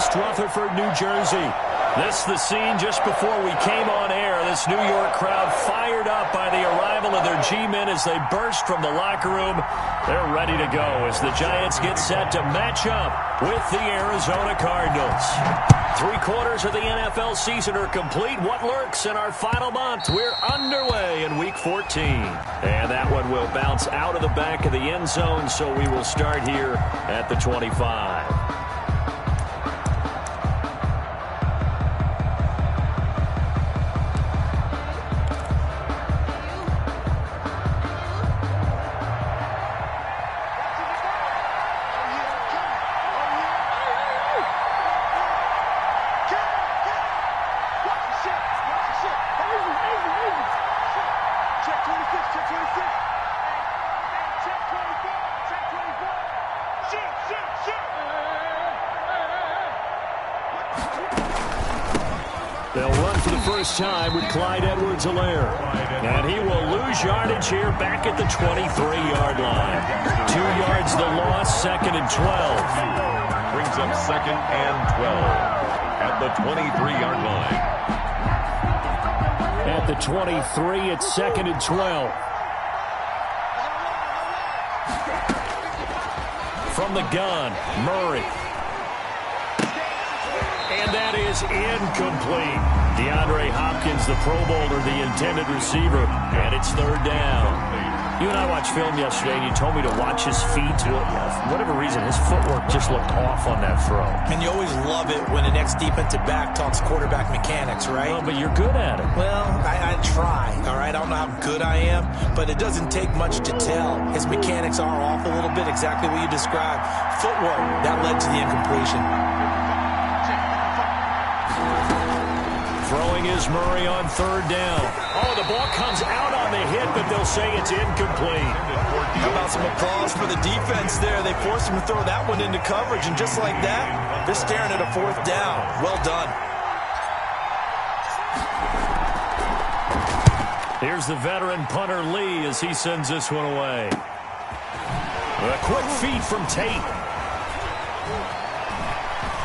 East Rutherford, New Jersey. This is the scene just before we came on air. This New York crowd fired up by the arrival of their G-men as they burst from the locker room. They're ready to go as the Giants get set to match up with the Arizona Cardinals. 3/4 of the NFL season are complete. What lurks in our final month? We're underway in Week 14. And that one will bounce out of the back of the end zone, so we will start here at the 25. They'll run for the first time with Clyde Edwards-Helaire. And he will lose yardage here back at the 23-yard line. 2 yards the loss, 2nd and 12. Brings up 2nd and 12 at the 23-yard line. At the 23, it's 2nd and 12. From the gun, Murray. And that is incomplete. DeAndre Hopkins, the Pro Bowler, the intended receiver, and it's 3rd down. You and I watched film yesterday, and you told me to watch his feet. For whatever reason, his footwork just looked off on that throw. And you always love it when the next defensive back talks quarterback mechanics, right? Well, but you're good at it. Well, I try, all right? I don't know how good I am, but it doesn't take much to tell. His mechanics are off a little bit, exactly what you described. Footwork, that led to the incompletion. Throwing is Murray on 3rd down. Oh, the ball comes out on the hit, but they'll say it's incomplete. How about some applause for the defense there? They forced him to throw that one into coverage, and just like that, they're staring at a 4th down. Well done. Here's the veteran punter Lee as he sends this one away. A quick feed from Tate.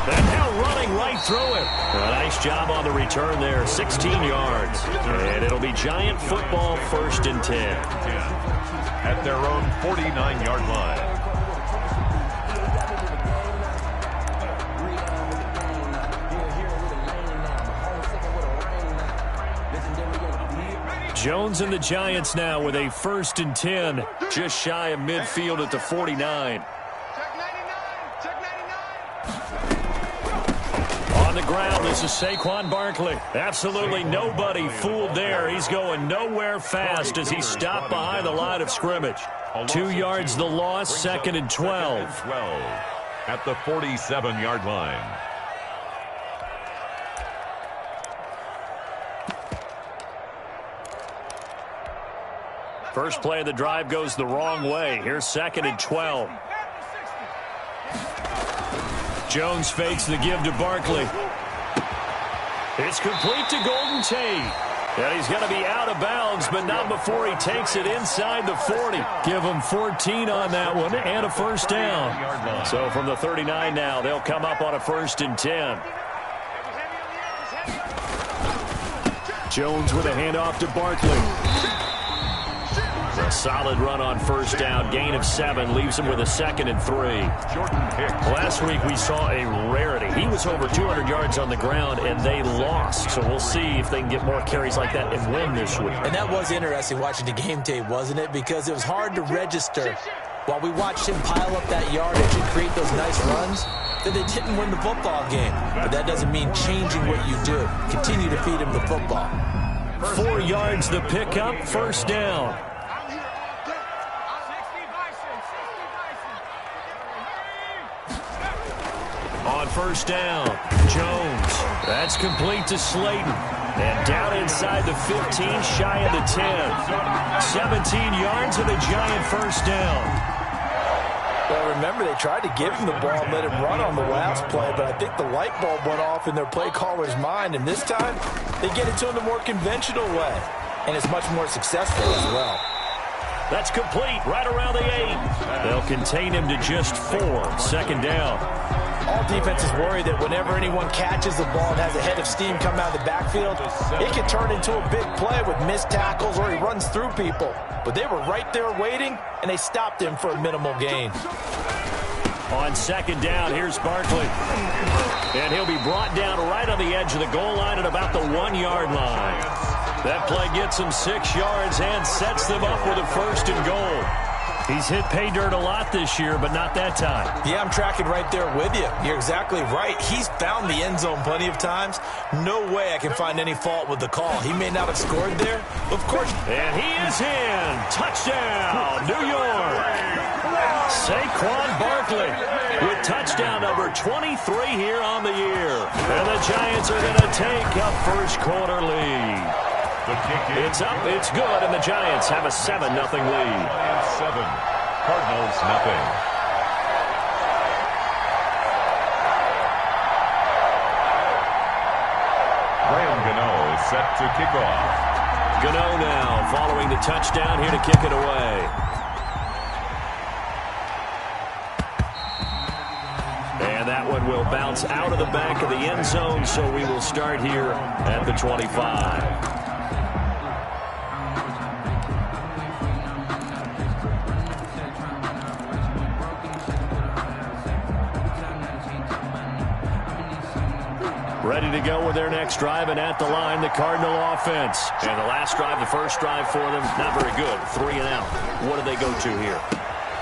And now running right through it. A nice job on the return there, 16 yards. And it'll be Giant football, 1st and 10. At their own 49-yard line. Jones and the Giants now with a 1st and 10, just shy of midfield at the 49. The ground, this is Saquon Barkley. Absolutely nobody fooled there. He's going nowhere fast as he's stopped behind the line of scrimmage. 2 yards the loss, 2nd and 12. At the 47-yard line. First play of the drive goes the wrong way. Here's 2nd and 12. Jones fakes the give to Barkley. It's complete to Golden Tate. And he's going to be out of bounds, but not before he takes it inside the 40. Give him 14 on that one and a 1st down. So from the 39 now, they'll come up on a 1st and 10. Jones with a handoff to Barkley. A solid run on 1st down. Gain of 7 leaves him with a 2nd and 3. Last week we saw a rarity. He was over 200 yards on the ground, and they lost. So we'll see if they can get more carries like that and win this week. And that was interesting watching the game tape, wasn't it? Because it was hard to register while we watched him pile up that yardage and create those nice runs that they didn't win the football game. But that doesn't mean changing what you do. Continue to feed him the football. 4 yards the pickup, 1st down. On 1st down, Jones. That's complete to Slayton. And down inside the 15, shy of the 10. 17 yards and a Giant 1st down. Well, remember, they tried to give him the ball and let him run on the last play, but I think the light bulb went off in their play caller's mind, and this time they get it to him the more conventional way, and it's much more successful as well. That's complete right around the 8. They'll contain him to just 4. 2nd down. All defenses worry that whenever anyone catches the ball and has a head of steam come out of the backfield, it can turn into a big play with missed tackles or he runs through people. But they were right there waiting, and they stopped him for a minimal gain. On second down, here's Barkley. And he'll be brought down right on the edge of the goal line at about the 1-yard line. That play gets him 6 yards and sets them up with a first and goal. He's hit pay dirt a lot this year, but not that time. Yeah, I'm tracking right there with you. You're exactly right. He's found the end zone plenty of times. No way I can find any fault with the call. He may not have scored there, of course. And he is in. Touchdown, New York. Saquon Barkley with touchdown number 23 here on the year. And the Giants are going to take a first quarter lead. It's up, it's good, and the Giants have a 7-0 lead. 7, Cardinals nothing. Graham Gano is set to kick off. Gano now following the touchdown here to kick it away. And that one will bounce out of the back of the end zone, so we will start here at the 25. Ready to go with their next drive, and at the line, the Cardinal offense. And the last drive, the first drive for them, not very good. 3 and out. What do they go to here?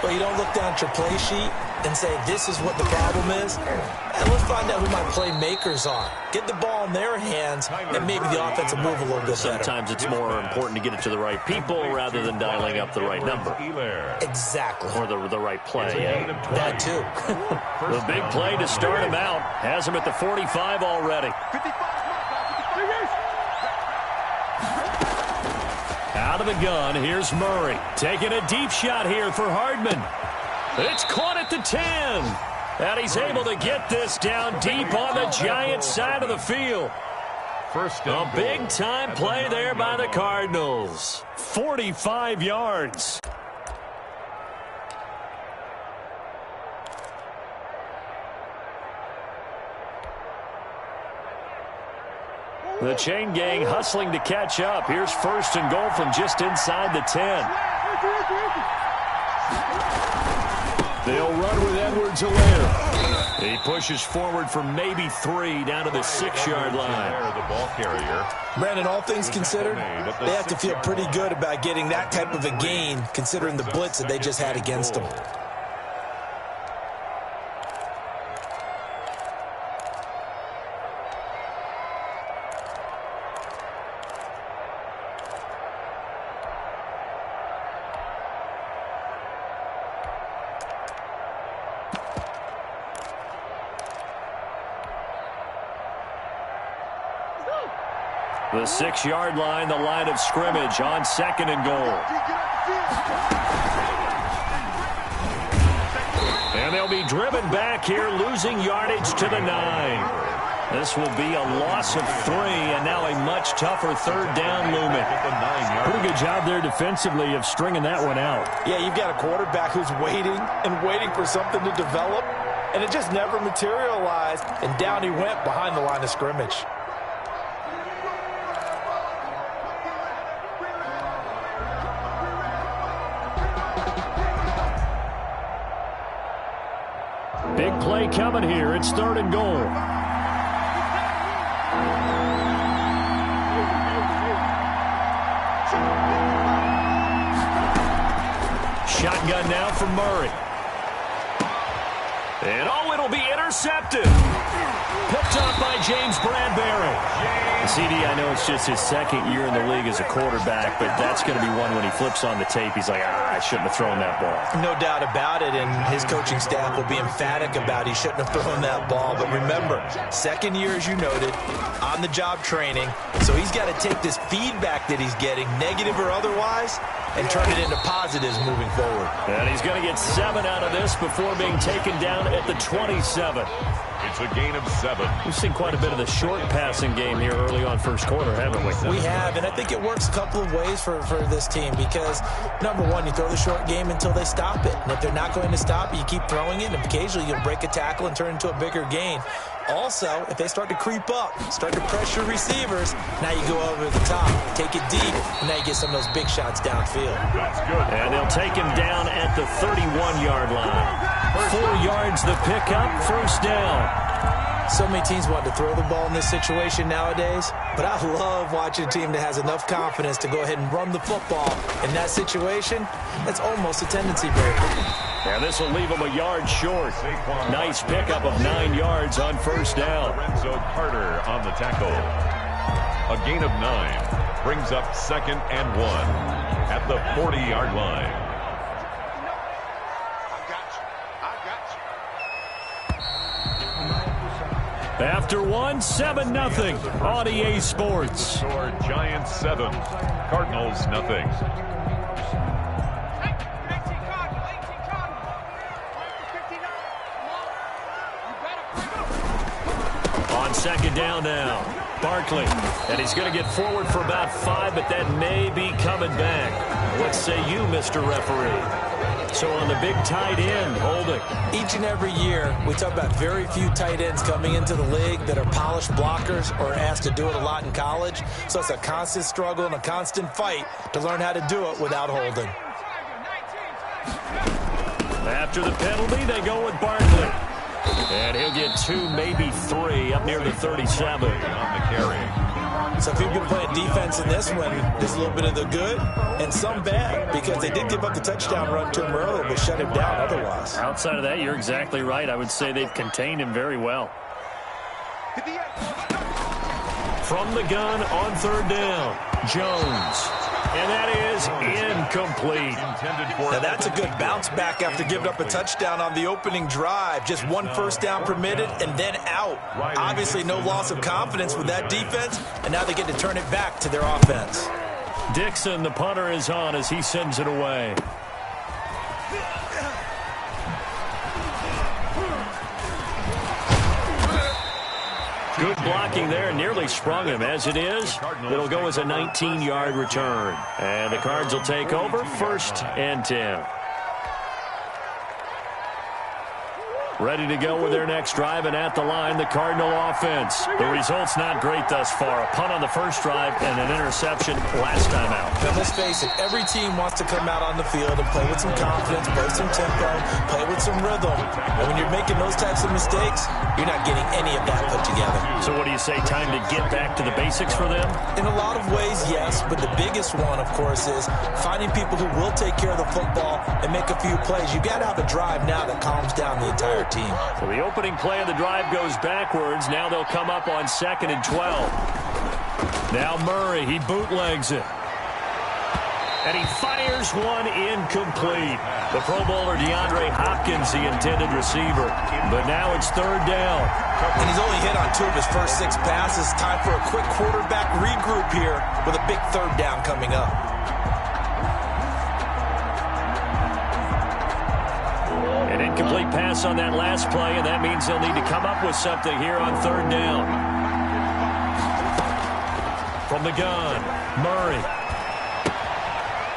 Well, you don't look down at your play sheet and say, this is what the problem is. And let's find out who my playmakers are. Get the ball in their hands, and maybe the offense will move a little bit better. Sometimes it's more important to get it to the right people rather than dialing up the right number. Exactly. Or the right play. That too. The big play to start him out. Has him at the 45 already. Out of the gun, here's Murray. Taking a deep shot here for Hardman. It's caught at the 10. And he's able to get this down deep on the Giants' side of the field. A big-time play there by the Cardinals. 45 yards. The chain gang hustling to catch up. Here's first and goal from just inside the 10. They'll run with Edwards-Helaire. He pushes forward for maybe 3 down to the 6-yard line. The ball carrier. Brandon, all things considered, they have to feel pretty good about getting that type of a gain, considering the blitz that they just had against them. The 6-yard line, the line of scrimmage on second and goal. And they'll be driven back here, losing yardage to the 9. This will be a loss of 3, and now a much tougher third down looming. Pretty good job there defensively of stringing that one out. Yeah, you've got a quarterback who's waiting and waiting for something to develop, and it just never materialized, and down he went behind the line of scrimmage. Big play coming here. It's third and goal. Shotgun now from Murray. And it'll be intercepted. Picked up by James Bradbury. CD, I know it's just his second year in the league as a quarterback, but that's going to be one when he flips on the tape, he's like, I shouldn't have thrown that ball. No doubt about it, and his coaching staff will be emphatic about he shouldn't have thrown that ball. But remember, second year, as you noted, on-the-job training, so he's got to take this feedback that he's getting, negative or otherwise, and turn it into positives moving forward. And he's going to get 7 out of this before being taken down at the 27. It's a gain of 7. We've seen quite a bit of the short passing game here early on first quarter, haven't we? We have, and I think it works a couple of ways for this team because, number one, you throw the short game until they stop it. And if they're not going to stop it, you keep throwing it, and occasionally you'll break a tackle and turn it into a bigger gain. Also, if they start to creep up, start to pressure receivers, now you go over the top, take it deep, and now you get some of those big shots downfield. That's good. And they'll take him down at the 31-yard line. 4 yards the pickup, first down. So many teams want to throw the ball in this situation nowadays, but I love watching a team that has enough confidence to go ahead and run the football. In that situation, that's almost a tendency breaker. And this will leave him a yard short. Nice pickup of 9 yards on first down. Lorenzo Carter on the tackle. A gain of 9 brings up 2nd and 1 at the 40-yard line. After 1, 7-0 on EA Sports. Score Giants 7, Cardinals nothing. On second down now, Barkley. And he's going to get forward for about 5, but that may be coming back. What say you, Mr. Referee? So on the big tight end, holding. Each and every year, we talk about very few tight ends coming into the league that are polished blockers or asked to do it a lot in college. So it's a constant struggle and a constant fight to learn how to do it without holding. After the penalty, they go with Barkley. And he'll get 2, maybe 3, up near the 37. On the carry. So if you've been playing defense in this one, there's a little bit of the good and some bad because they did give up the touchdown run to him earlier but shut him down otherwise. Outside of that, you're exactly right. I would say they've contained him very well. From the gun on third down, Jones. And that is incomplete. Now that's a good bounce back after giving up a touchdown on the opening drive. Just 1 first down permitted and then out. Obviously no loss of confidence with that defense, and now they get to turn it back to their offense. Dixon, the punter, is on as he sends it away. Good blocking there, nearly sprung him. As it is, it'll go as a 19-yard return. And the Cards will take over, 1st and 10. Ready to go with their next drive, and at the line, the Cardinal offense. The result's not great thus far. A punt on the first drive and an interception last time out. Now, let's face it, every team wants to come out on the field and play with some confidence, play some tempo, play with some rhythm. And when you're making those types of mistakes, you're not getting any of that put together. So what do you say, time to get back to the basics for them? In a lot of ways, yes, but the biggest one, of course, is finding people who will take care of the football and make a few plays. You've got to have a drive now that calms down the entire team. So the opening play of the drive goes backwards. Now they'll come up on 2nd and 12. Now Murray, he bootlegs it. And he fires one incomplete. The Pro Bowler DeAndre Hopkins, the intended receiver. But now it's 3rd down. And he's only hit on 2 of his first 6 passes. Time for a quick quarterback regroup here with a big 3rd down coming up. An incomplete pass on that last play, and that means they'll need to come up with something here on 3rd down. From the gun, Murray.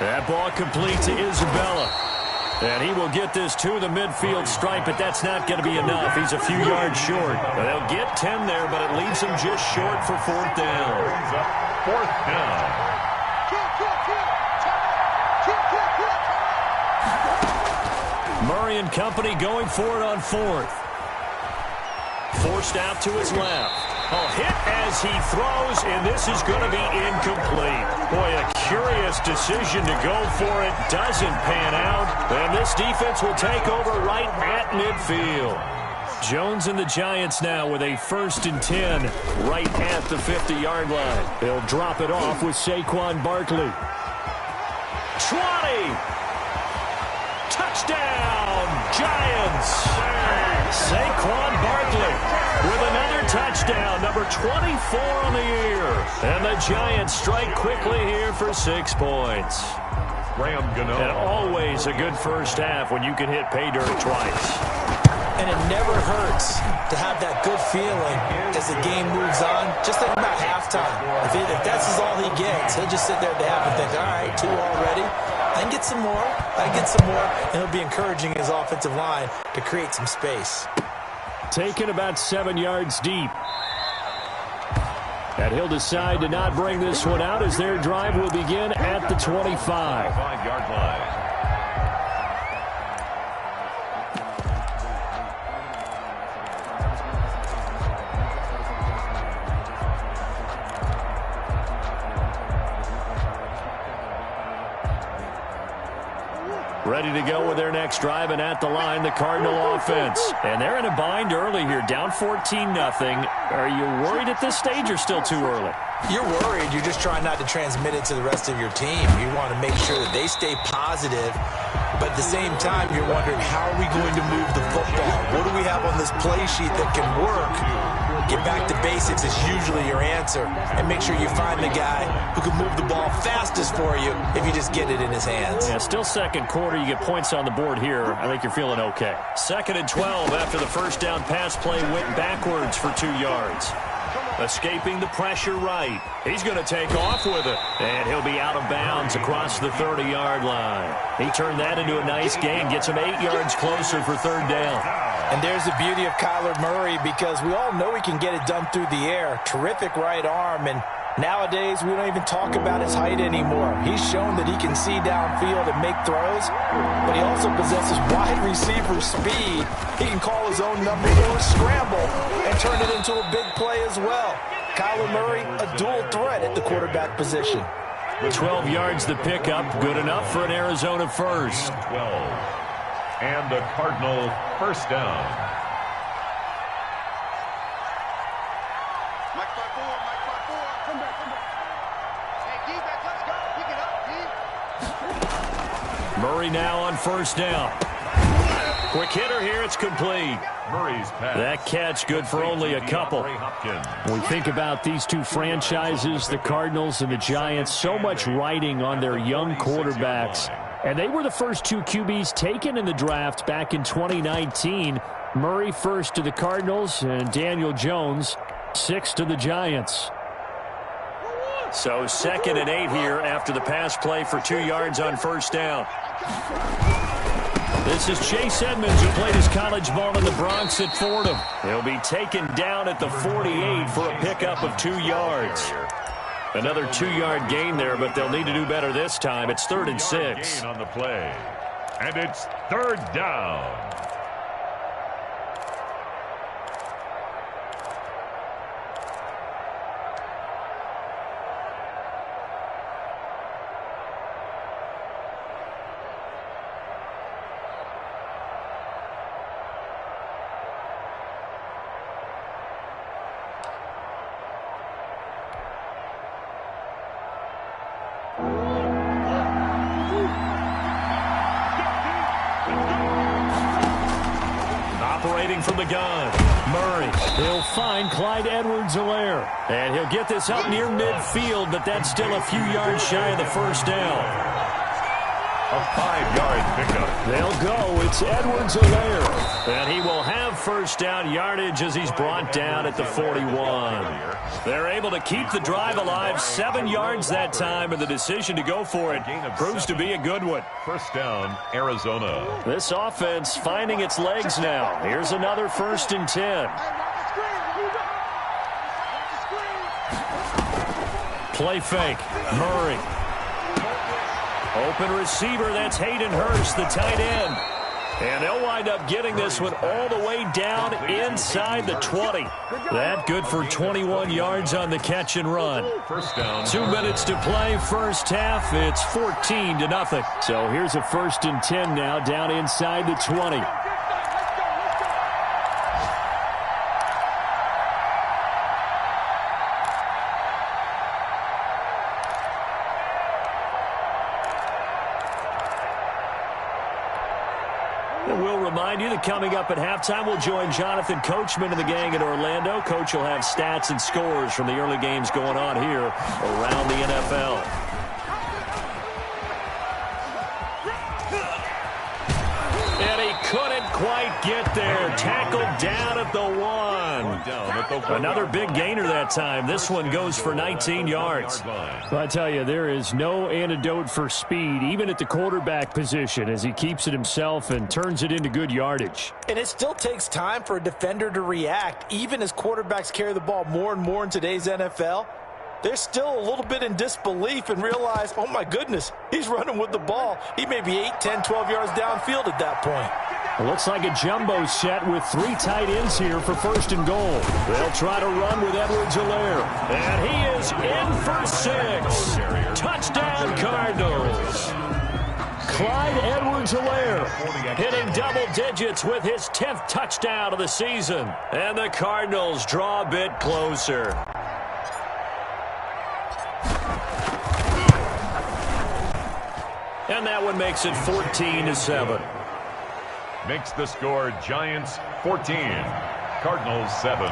That ball complete to Isabella. And he will get this to the midfield stripe, but that's not going to be enough. He's a few yards short. They'll get 10 there, but it leaves him just short for 4th down. 4th down. Murray and company going for it on 4th. Forced out to his left. A hit as he throws, and this is going to be incomplete. Boy, a curious decision to go for it. Doesn't pan out. And this defense will take over right at midfield. Jones and the Giants now with a 1st and 10 right at the 50-yard line. They'll drop it off with Saquon Barkley. 20. Touchdown, Giants. Saquon Barkley with another touchdown, number 24 on the year. And the Giants strike quickly here for 6 points. And always a good first half when you can hit pay dirt twice. And it never hurts to have that good feeling as the game moves on. Just think about halftime. If that's all he gets, he'll just sit there at the half and think, all right, 2 already. I can get some more. I can get some more. And he'll be encouraging his offensive line to create some space. Taken about 7 yards deep. And he'll decide to not bring this one out as their drive will begin at the 25. 5-yard line. Ready to go with their next drive, and at the line, the Cardinal offense. And they're in a bind early here, down 14-0. Are you worried at this stage or still too early? You're worried. You're just trying not to transmit it to the rest of your team. You want to make sure that they stay positive, but at the same time, you're wondering, how are we going to move the football? What do we have on this play sheet that can work? Get back to basics is usually your answer. And make sure you find the guy who can move the ball fastest for you if you just get it in his hands. Yeah, still second quarter. You get points on the board here. I think you're feeling okay. 2nd and 12 after the first down pass play went backwards for 2 yards. Escaping the pressure right. He's going to take off with it. And he'll be out of bounds across the 30-yard line. He turned that into a nice gain. Gets him 8 yards closer for 3rd down. And there's the beauty of Kyler Murray, because we all know he can get it done through the air. Terrific right arm. And nowadays, we don't even talk about his height anymore. He's shown that he can see downfield and make throws, but he also possesses wide receiver speed. He can call his own number or scramble and turn it into a big play as well. Kyler Murray, a dual threat at the quarterback position. 12 yards the pickup, good enough for an Arizona first. 12. And the Cardinal first down. Murray now on first down. Quick hitter here, it's complete. Murray's pass. That catch good for only a couple. When we think about these two franchises, the Cardinals and the Giants, so much riding on their young quarterbacks. And they were the first 2 QBs taken in the draft back in 2019. Murray first to the Cardinals and Daniel Jones 6th to the Giants. So 2nd and 8 here after the pass play for 2 yards on first down. This is Chase Edmonds, who played his college ball in the Bronx at Fordham. He'll be taken down at the 48 for a pickup of 2 yards. Another 2-yard gain there, but they'll need to do better this time. It's 3rd and 6. On the play. And it's 3rd down. From the gun, Murray, he'll find Clyde Edwards-Helaire, and he'll get this up near midfield, but that's still a few yards shy of the first down. A 5-yard pickup. They'll go. It's Edwards-Helaire, and he will have first down yardage as he's brought down at the 41. They're able to keep the drive alive, 7 yards that time, and the decision to go for it proves to be a good one. First down, Arizona. This offense finding its legs now. Here's another 1st and 10. Play fake. Murray. Open receiver, that's Hayden Hurst, the tight end. And they'll wind up getting this one all the way down inside the 20. That good for 21 yards on the catch and run. First down. 2 minutes to play, first half. It's 14-0. So here's a 1st and 10 now, down inside the 20. Coming up at halftime, we'll join Jonathan Coachman and the gang in Orlando. Coach will have stats and scores from the early games going on here around the NFL. quite get there. Tackled down at the 1. Another big gainer that time. This one goes for 19 yards. Well, I tell you, there is no antidote for speed, even at the quarterback position, as he keeps it himself and turns it into good yardage. And it still takes time for a defender to react. Even as quarterbacks carry the ball more and more in today's NFL, they're still a little bit in disbelief and realize, oh my goodness, he's running with the ball. He may be 8, 10, 12 yards downfield at that point. It looks like a jumbo set with 3 tight ends here for 1st and goal. They'll try to run with Edwards-Helaire. And he is in for 6. Touchdown, Cardinals. Clyde Edwards-Helaire hitting double digits with his 10th touchdown of the season. And the Cardinals draw a bit closer. And that one makes it 14-7. Makes the score Giants 14, Cardinals 7.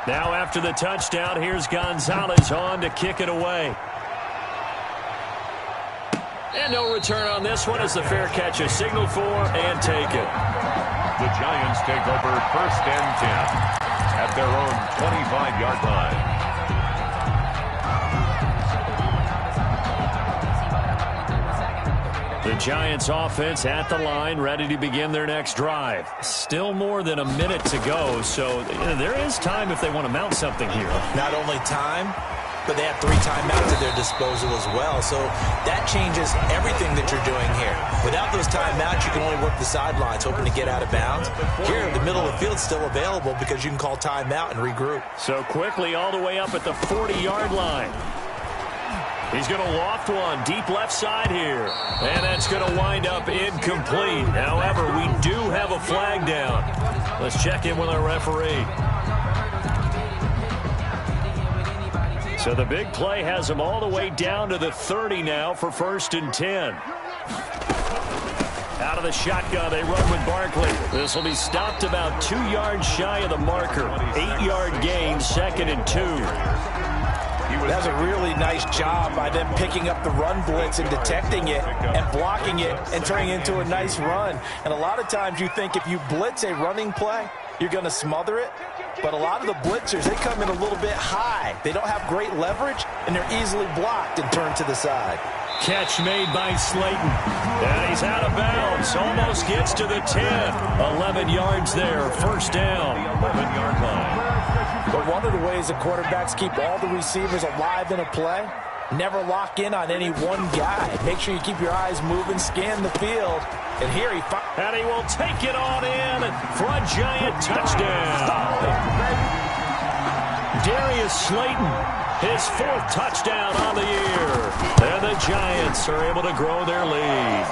Now after the touchdown, here's Gonzalez on to kick it away. And no return on this one as the fair catch is signaled for and taken. The Giants take over 1st and 10 at their own 25-yard line. The Giants offense at the line, ready to begin their next drive. Still more than a minute to go, so there is time if they want to mount something here. Not only time, but they have 3 timeouts at their disposal as well, so that changes everything that you're doing here. Without those timeouts, you can only work the sidelines, hoping to get out of bounds. Here, the middle of the field's still available because you can call timeout and regroup. So quickly all the way up at the 40-yard line. He's going to loft one deep left side here. And that's going to wind up incomplete. However, we do have a flag down. Let's check in with our referee. So the big play has him all the way down to the 30 now for 1st and 10. Out of the shotgun, they run with Barkley. This will be stopped about 2 yards shy of the marker. 8-yard gain, 2nd and 2. That's a really nice job by them picking up the run blitz and detecting it and blocking it and turning it into a nice run. And a lot of times you think if you blitz a running play, you're going to smother it. But a lot of the blitzers, they come in a little bit high. They don't have great leverage, and they're easily blocked and turned to the side. Catch made by Slayton. And he's out of bounds. Almost gets to the 10. 11 yards there. 1st down. 11-yard line. But one of the ways the quarterbacks keep all the receivers alive in a play, never lock in on any one guy. Make sure you keep your eyes moving, scan the field. And here he will take it on in for a Giant touchdown. Darius Slayton, his 4th touchdown on the year. And the Giants are able to grow their lead.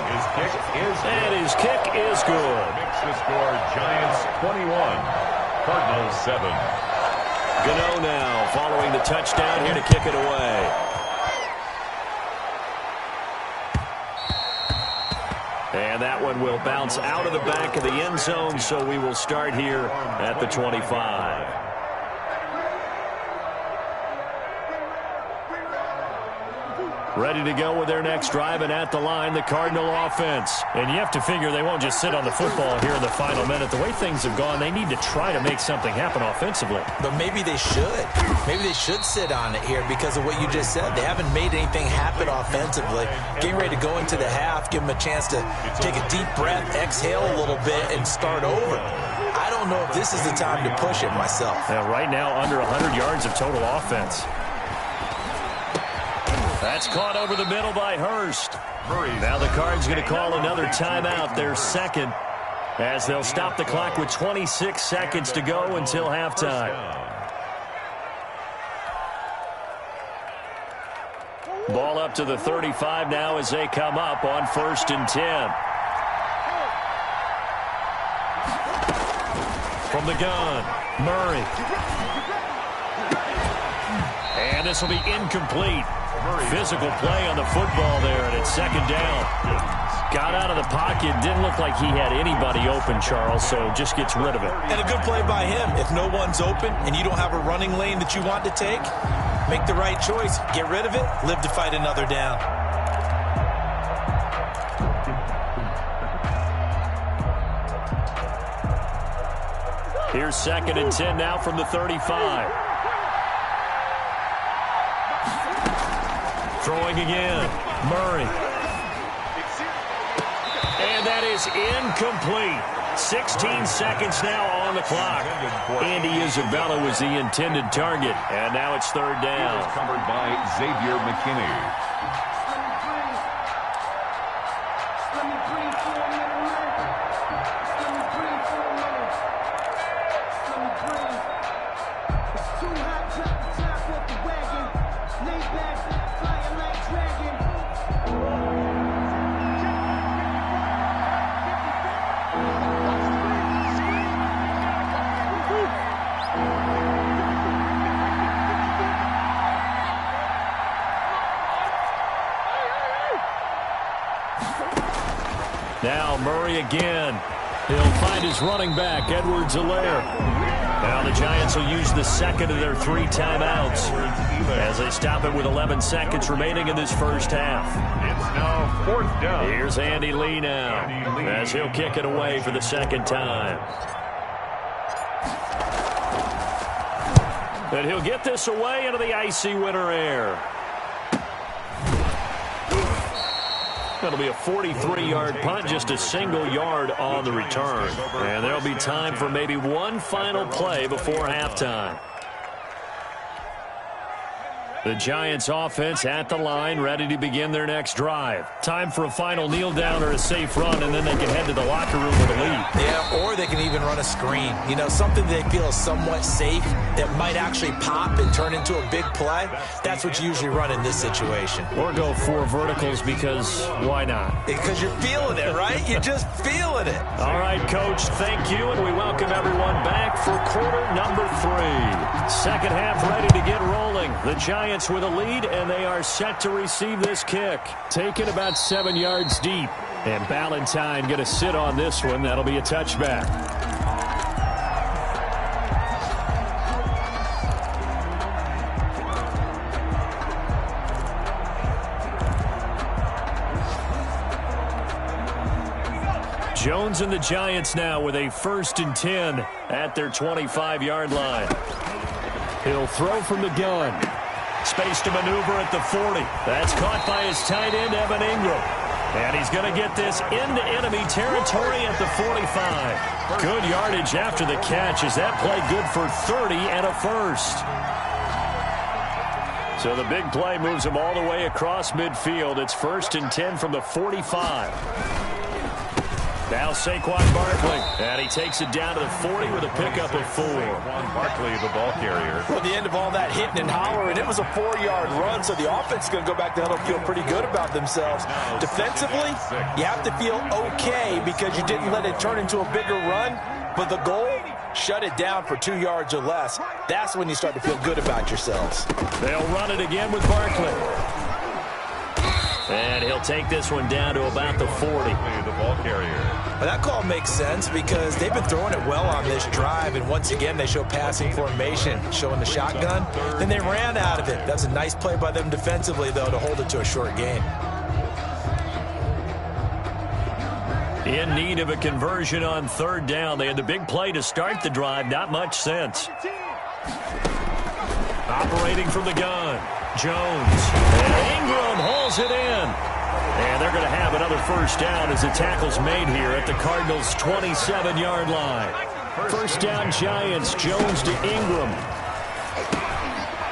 His kick is good. Makes the score Giants 21, Cardinals 7. Gano now following the touchdown here to kick it away. And that one will bounce out of the back of the end zone, so we will start here at the 25. Ready to go with their next drive, and at the line, the Cardinal offense. And you have to figure they won't just sit on the football here in the final minute. The way things have gone, they need to try to make something happen offensively. But maybe they should. Maybe they should sit on it here because of what you just said. They haven't made anything happen offensively. Getting ready to go into the half, give them a chance to take a deep breath, exhale a little bit, and start over. I don't know if this is the time to push it myself. Now, right now, under 100 yards of total offense. That's caught over the middle by Hurst. Now the Cards going to call another timeout, their 2nd, as they'll stop the clock with 26 seconds to go until halftime. Ball up to the 35 now as they come up on 1st and 10. From the gun, Murray. And this will be incomplete. Physical play on the football there, and it's 2nd down. Got out of the pocket. Didn't look like he had anybody open, Charles, so just gets rid of it. And a good play by him. If no one's open and you don't have a running lane that you want to take, make the right choice. Get rid of it. Live to fight another down. Here's 2nd and 10 now from the 35. Throwing again. Murray. And that is incomplete. 16 seconds now on the clock. Andy Isabella was the intended target. And now it's 3rd down. It was covered by Xavier McKinney. Now Murray again. He'll find his running back, Edwards-Helaire. Now the Giants will use the 2nd of their 3 timeouts as they stop it with 11 seconds remaining in this first half. It's now 4th down. Here's Andy Lee now as he'll kick it away for the 2nd time. And he'll get this away into the icy winter air. That'll be a 43-yard punt, just a single yard on the return. And there'll be time for maybe one final play before halftime. The Giants offense at the line, ready to begin their next drive. Time for a final kneel down or a safe run, and then they can head to the locker room with a lead. Yeah, or they can even run a screen. You know, something they feel is somewhat safe that might actually pop and turn into a big play. That's what you usually run in this situation. Or go 4 verticals because why not? Because you're feeling it, right? You're just feeling it. All right, Coach, thank you, and we welcome everyone back for quarter number 3. Second half ready to get rolling. The Giants with a lead, and they are set to receive this kick. Taken about 7 yards deep. And Ballantyne going to sit on this one. That'll be a touchback. Jones and the Giants now with a 1st and 10 at their 25-yard line. He'll throw from the gun. Space to maneuver at the 40. That's caught by his tight end, Evan Ingram. And he's going to get this into enemy territory at the 45. Good yardage after the catch. Is that play good for 30 and a 1st? So the big play moves him all the way across midfield. It's 1st and 10 from the 45. Now Saquon Barkley, and he takes it down to the 40 with a pickup of 4. Saquon Barkley, the ball carrier. Well, the end of all that hitting and hollering, it was a 4-yard run, so the offense is going to go back down and feel pretty good about themselves. Defensively, you have to feel okay because you didn't let it turn into a bigger run, but the goal, shut it down for 2 yards or less. That's when you start to feel good about yourselves. They'll run it again with Barkley. And he'll take this one down to about the 40. The ball carrier. Well, that call makes sense because they've been throwing it well on this drive, and once again they show passing formation, showing the shotgun. Then they ran out of it. That's a nice play by them defensively, though, to hold it to a short gain. In need of a conversion on 3rd down. They had the big play to start the drive. Not much sense. Operating from the gun. Jones. And Ingram hauls it in. And they're going to have another 1st down as the tackle's made here at the Cardinals' 27-yard line. 1st down Giants. Jones to Ingram.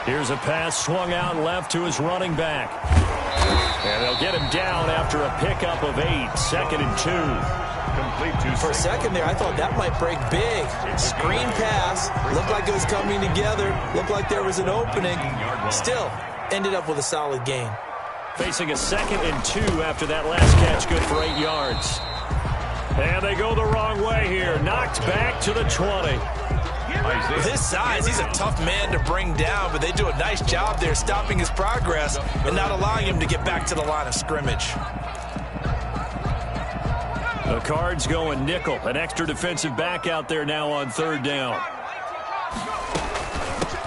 Here's a pass swung out left to his running back. And they'll get him down after a pickup of 8. 2nd and 2. Complete to For a second there, I thought that might break big. Screen pass. Looked like it was coming together. Looked like there was an opening. Still, ended up with a solid gain. Facing a 2nd and 2 after that last catch, good for 8 yards. And they go the wrong way here. Knocked back to the 20. With his size, he's a tough man to bring down, but they do a nice job there stopping his progress and not allowing him to get back to the line of scrimmage. The Cards going nickel. An extra defensive back out there now on 3rd down.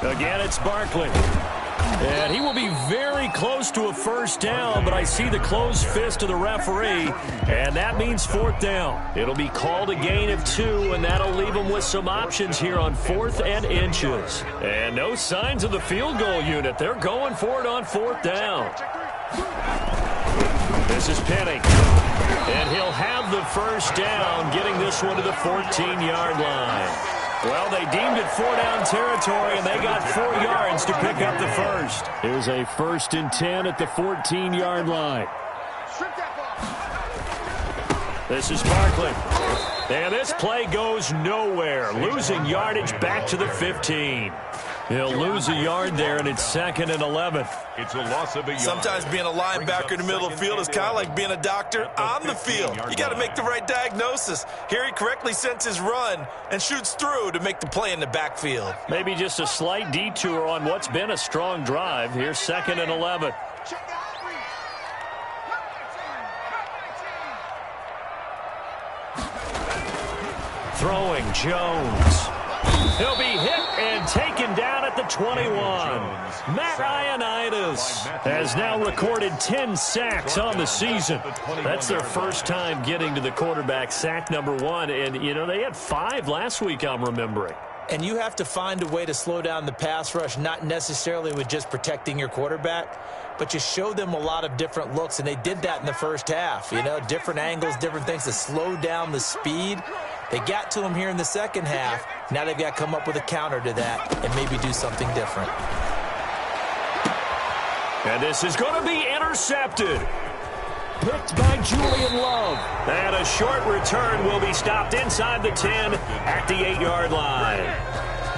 Again, it's Barkley. And he will be very close to a first down, but I see the closed fist of the referee, and that means fourth down. It'll be called a gain of 2, and that'll leave them with some options here on 4th and inches. And no signs of the field goal unit. They're going for it on 4th down. This is Penny. And he'll have the first down, getting this one to the 14-yard line. Well, they deemed it 4-down territory, and they got 4 yards to pick up the first. Here's a 1st and 10 at the 14-yard line. This is Barkley. And this play goes nowhere, losing yardage back to the 15. He'll lose a yard there, and it's 2nd and 11. It's a loss of a yard. Sometimes being a linebacker in the middle of the field is kind of like being a doctor on the field. You got to make the right diagnosis. Here he correctly sends his run and shoots through to make the play in the backfield. Maybe just a slight detour on what's been a strong drive. Here's 2nd and 11. Throwing Jones. He'll be hit and taken down at the 21. Matt Ioannidis has now recorded 10 sacks on the season. That's their first time getting to the quarterback, sack number 1. And, you know, they had 5 last week, I'm remembering. And you have to find a way to slow down the pass rush, not necessarily with just protecting your quarterback, but you show them a lot of different looks, and they did that in the first half. You know, different angles, different things to slow down the speed. They got to him here in the second half. Now they've got to come up with a counter to that and maybe do something different. And this is going to be intercepted. Picked by Julian Love. And a short return will be stopped inside the 10 at the 8-yard line.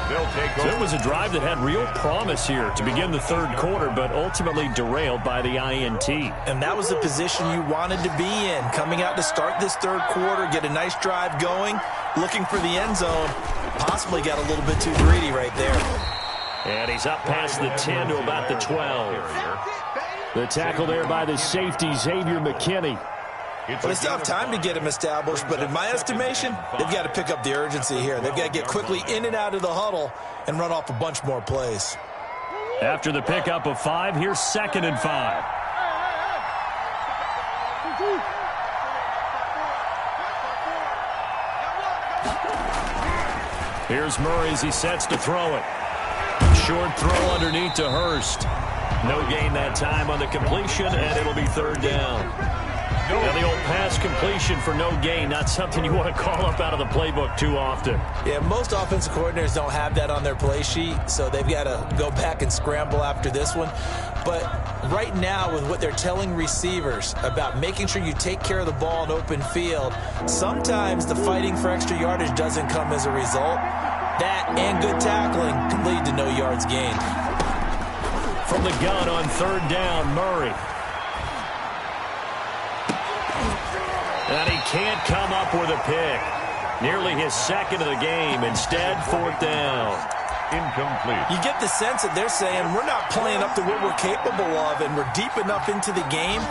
They'll take So it was a drive that had real promise here to begin the third quarter, but ultimately derailed by the INT. And that was the position you wanted to be in, coming out to start this third quarter, get a nice drive going, looking for the end zone. Possibly got a little bit too greedy right there. And he's up past the 10 to about the 12. The tackle there by the safety, Xavier McKinney. Well, it's tough time to get him established, but in my estimation, they've got to pick up the urgency here. They've got to get quickly in and out of the huddle and run off a bunch more plays. After the pickup of 5, here's 2nd and 5. Here's Murray as he sets to throw it. Short throw underneath to Hurst. No gain that time on the completion, and it'll be 3rd down. Now the old pass completion for no gain, not something you want to call up out of the playbook too often. Yeah, most offensive coordinators don't have that on their play sheet, so they've got to go back and scramble after this one. But right now, with what they're telling receivers about making sure you take care of the ball in open field, sometimes the fighting for extra yardage doesn't come as a result. That and good tackling can lead to no yards gained. From the gun on 3rd down, Murray. And he can't come up with a pick. Nearly his 2nd of the game. Instead, 4th down. Incomplete. You get the sense that they're saying we're not playing up to what we're capable of, and we're deep enough into the game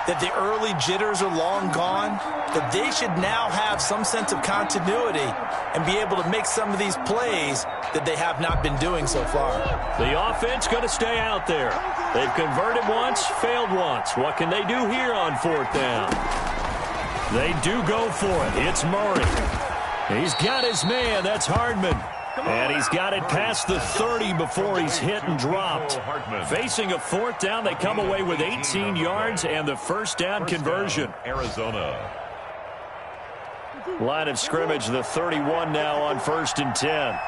that the early jitters are long gone, that they should now have some sense of continuity and be able to make some of these plays that they have not been doing so far. The offense going to stay out there. They've converted once, failed once. What can they do here on 4th down? They do go for it. It's Murray. He's got his man. That's Hardman. And he's got it past the 30 before he's hit and dropped. Facing a 4th down, they come away with 18 yards and the first down conversion. Arizona. Line of scrimmage, the 31 now on 1st and 10.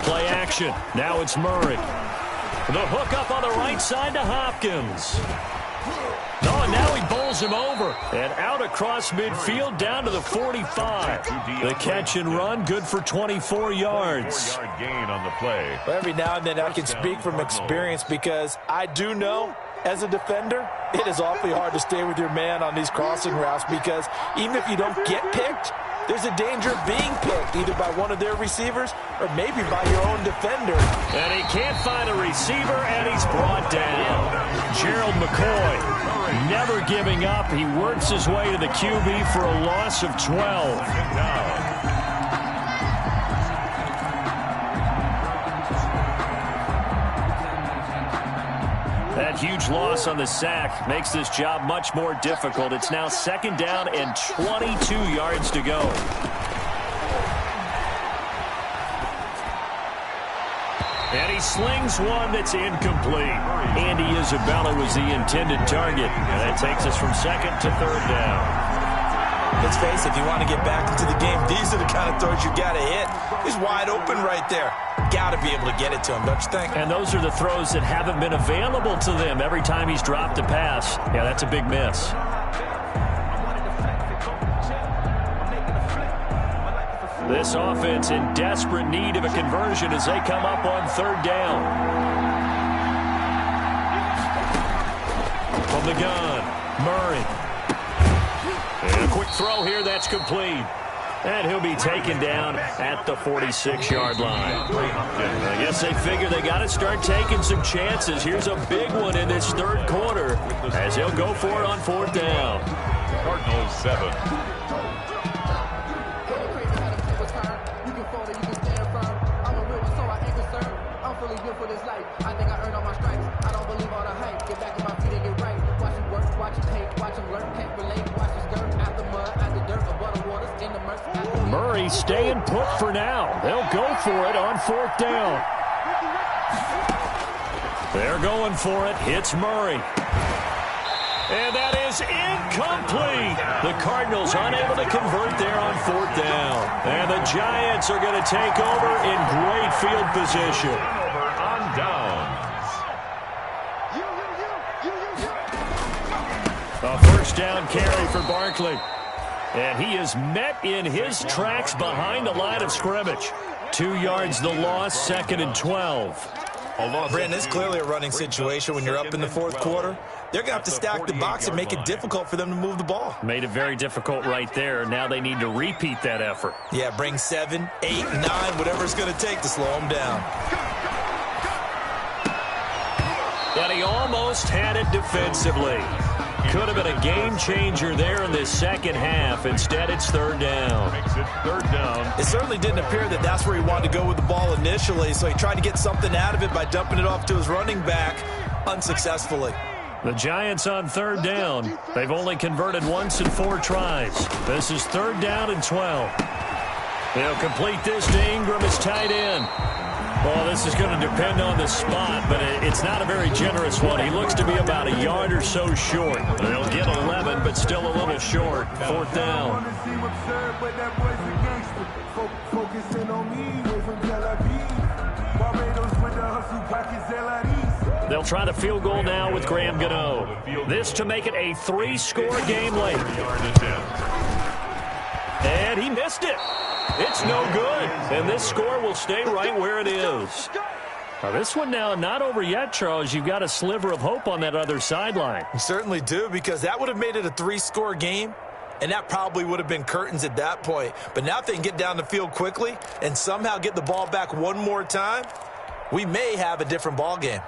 Play action. Now it's Murray. The hook up on the right side to Hopkins. Oh, and now he bowls him over. And out across midfield down to the 45. The catch and run, good for 24 yards. 4-yard gain on the play. Well, every now and then I can speak from experience because I do know, as a defender, it is awfully hard to stay with your man on these crossing routes because even if you don't get picked, there's a danger of being picked either by one of their receivers or maybe by your own defender. And he can't find a receiver, and he's brought down. Gerald McCoy never giving up. He works his way to the QB for a loss of 12. huge loss on the sack makes this job much more difficult. It's now 2nd down and 22 yards to go. And he slings one that's incomplete. Andy Isabella was the intended target. And that takes us from 2nd to 3rd down. Let's face it, if you want to get back into the game, these are the kind of throws you got to hit. He's wide open right there. Got to be able to get it to him, don't you think? And those are the throws that haven't been available to them every time he's dropped a pass. Yeah, that's a big miss. This offense in desperate need of a conversion as they come up on 3rd down. From the gun, Murray. And a quick throw here, that's complete. And he'll be taken down at the 46-yard line. I guess they figure they got to start taking some chances. Here's a big one in this 3rd quarter as he'll go for it on 4th down. Cardinals 7. Murray staying put for now. They'll go for it on 4th down. They're going for it. Hits Murray. And that is incomplete. The Cardinals unable to convert there on 4th down. And the Giants are going to take over in great field position. On downs. A 1st down carry for Barkley. And he is met in his tracks behind the line of scrimmage. 2 yards the loss, 2nd and 12. Brandon, it's clearly a running situation when you're up in the 4th quarter. They're going to have to stack the box and make it difficult for them to move the ball. Made it very difficult right there. Now they need to repeat that effort. Yeah, bring 7, 8, 9, whatever it's going to take to slow them down. And he almost had it defensively. Could have been a game changer there in this 2nd half. Instead, it's 3rd down. Makes it 3rd down. It certainly didn't appear that that's where he wanted to go with the ball initially, so he tried to get something out of it by dumping it off to his running back unsuccessfully. The Giants on 3rd down. They've only converted once in 4 tries. This is 3rd down and 12. They'll complete this to Ingram as tight end. Well, this is going to depend on the spot, but it's not a very generous one. He looks to be about a yard or so short. They'll get 11, but still a little short. 4th down. They'll try the field goal now with Graham Gano. This to make it a 3-score game late. And he missed it. It's no good. And this score will stay right where it is. Now, this one now not over yet, Charles. You've got a sliver of hope on that other sideline. You certainly do, because that would have made it a 3-score game, and that probably would have been curtains at that point. But now if they can get down the field quickly and somehow get the ball back one more time, we may have a different ball game.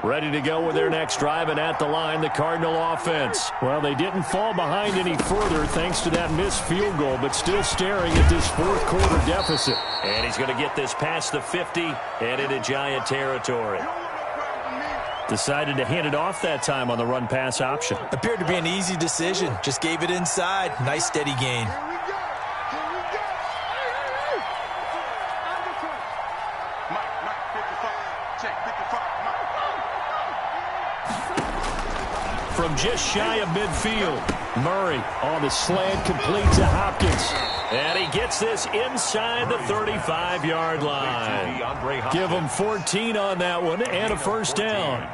Ready to go with their next drive, and at the line, the Cardinal offense. Well, they didn't fall behind any further thanks to that missed field goal, but still staring at this 4th quarter deficit. And he's going to get this past the 50 and into Giant territory. Decided to hand it off that time on the run-pass option. Appeared to be an easy decision. Just gave it inside. Nice steady gain. From just shy of midfield, Murray on the slant completes to Hopkins. And he gets this inside the 35-yard line. Give him 14 on that one and a 1st down.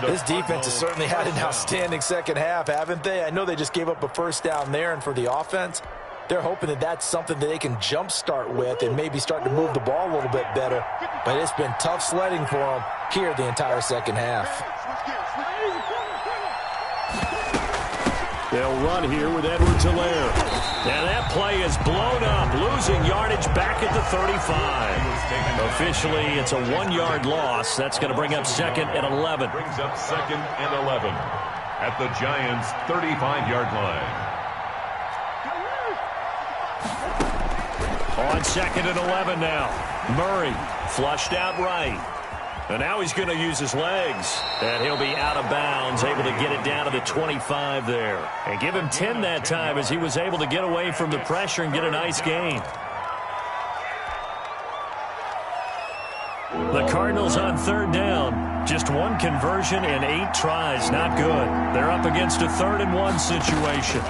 This defense has certainly had an outstanding 2nd half, haven't they? I know they just gave up a 1st down there, and for the offense, they're hoping that that's something that they can jumpstart with and maybe start to move the ball a little bit better. But it's been tough sledding for them here the entire 2nd half. They'll run here with Edwards-Helaire. And that play is blown up, losing yardage back at the 35. Officially, it's a 1-yard loss. That's going to bring up 2nd and 11. Brings up 2nd and 11 at the Giants' 35-yard line. On 2nd and 11 now. Murray flushed out right. And now he's going to use his legs. And he'll be out of bounds, able to get it down to the 25 there. And give him 10 that time as he was able to get away from the pressure and get a nice gain. The Cardinals on third down. Just one conversion in 8 tries. Not good. They're up against a 3rd and 1 situation.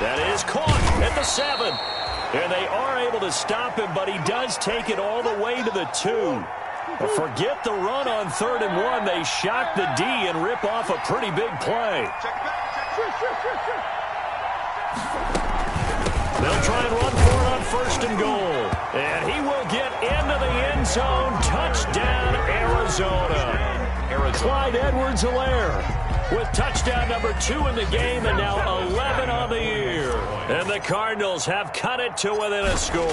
That is caught at the 7. And they are able to stop him, but he does take it all the way to the 2. Forget the run on 3rd and 1. They shock the D and rip off a pretty big play. They'll try and run for it on 1st and goal. And he will get into the end zone. Touchdown, Arizona. Clyde Edwards-Helaire with touchdown number 2 in the game and now 11 on the year. And the Cardinals have cut it to within a score.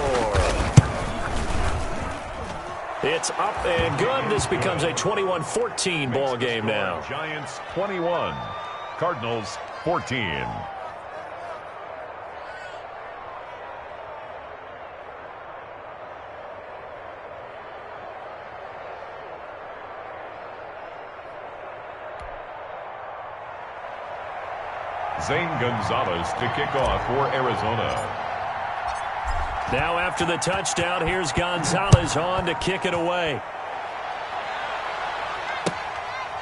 It's up and good. This becomes a 21-14 ball game now. Giants 21, Cardinals 14. Zane Gonzalez to kick off for Arizona. Now after the touchdown, here's Gonzalez on to kick it away.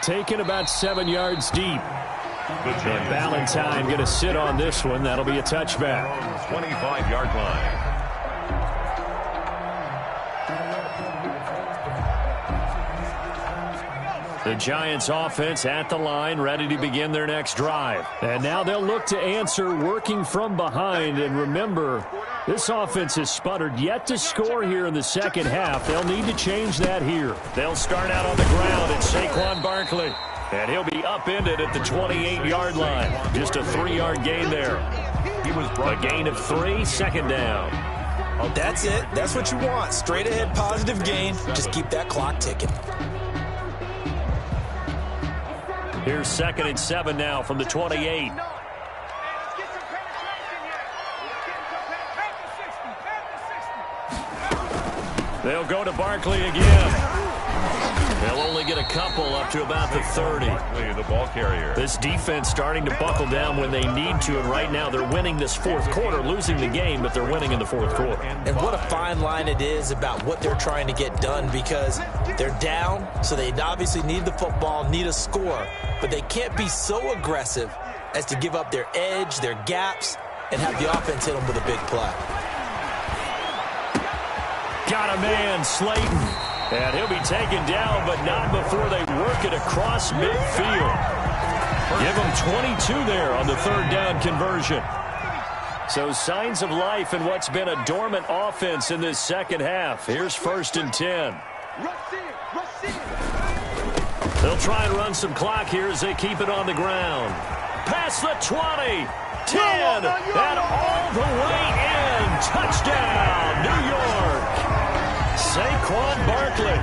Taken about 7 yards deep. And Ballantyne going to sit on this one. That'll be a touchback. 25-yard line. The Giants offense at the line, ready to begin their next drive. And now they'll look to answer working from behind. And remember, this offense has sputtered yet to score here in the second half. They'll need to change that here. They'll start out on the ground at Saquon Barkley. And he'll be upended at the 28-yard line. Just a 3-yard gain there. A gain of 3, 2nd down. Oh, that's it. That's what you want. Straight ahead positive gain. Just keep that clock ticking. Here's 2nd and 7 now from the 28. They'll go to Barkley again. They'll only get a couple up to about the 30. The ball carrier. This defense starting to buckle down when they need to, and right now they're winning this 4th quarter, losing the game, but they're winning in the 4th quarter. And what a fine line it is about what they're trying to get done, because they're down, so they obviously need the football, need a score, but they can't be so aggressive as to give up their edge, their gaps, and have the offense hit them with a big play. Got a man, Slayton. And he'll be taken down, but not before they work it across midfield. Give him 22 there on the 3rd down conversion. So signs of life in what's been a dormant offense in this second half. Here's 1st and 10. They'll try and run some clock here as they keep it on the ground. Past the 20, 10, and all the way in. Touchdown, New York. Saquon Barkley,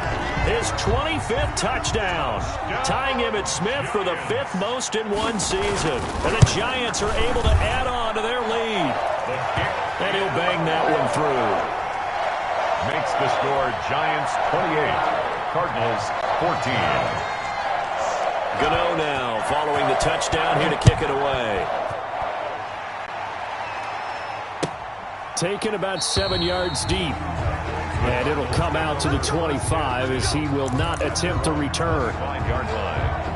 his 25th touchdown, tying him at Smith for the 5th most in one season. And the Giants are able to add on to their lead. And he'll bang that one through. Makes the score Giants 28, Cardinals 14. Gano now following the touchdown here to kick it away. Taken about 7 yards deep. And it'll come out to the 25 as he will not attempt to return. 5-yard line.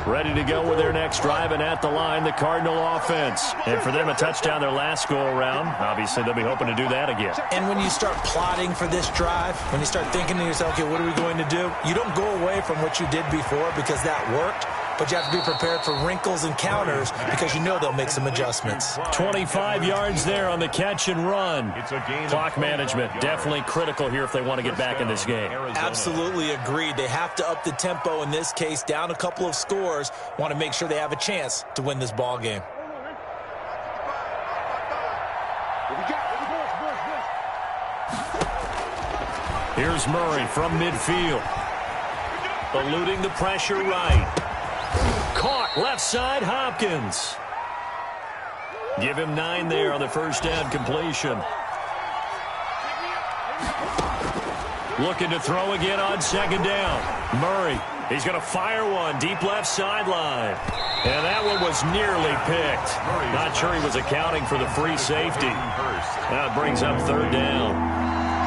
Ready to go with their next drive, and at the line, the Cardinal offense. And for them, a touchdown their last go-around. Obviously, they'll be hoping to do that again. And when you start plotting for this drive, when you start thinking to yourself, okay, what are we going to do? You don't go away from what you did before because that worked. But you have to be prepared for wrinkles and counters because you know they'll make some adjustments. 25 yards there on the catch and run. Clock management definitely critical here if they want to get back in this game. Absolutely agreed. They have to up the tempo in this case, down a couple of scores. Want to make sure they have a chance to win this ball game. Here's Murray from midfield. Eluding the pressure right. Caught left side, Hopkins. Give him 9 there on the first down completion. Looking to throw again on second down. Murray, he's going to fire one deep left sideline. And that one was nearly picked. Not sure he was accounting for the free safety. That brings up third down.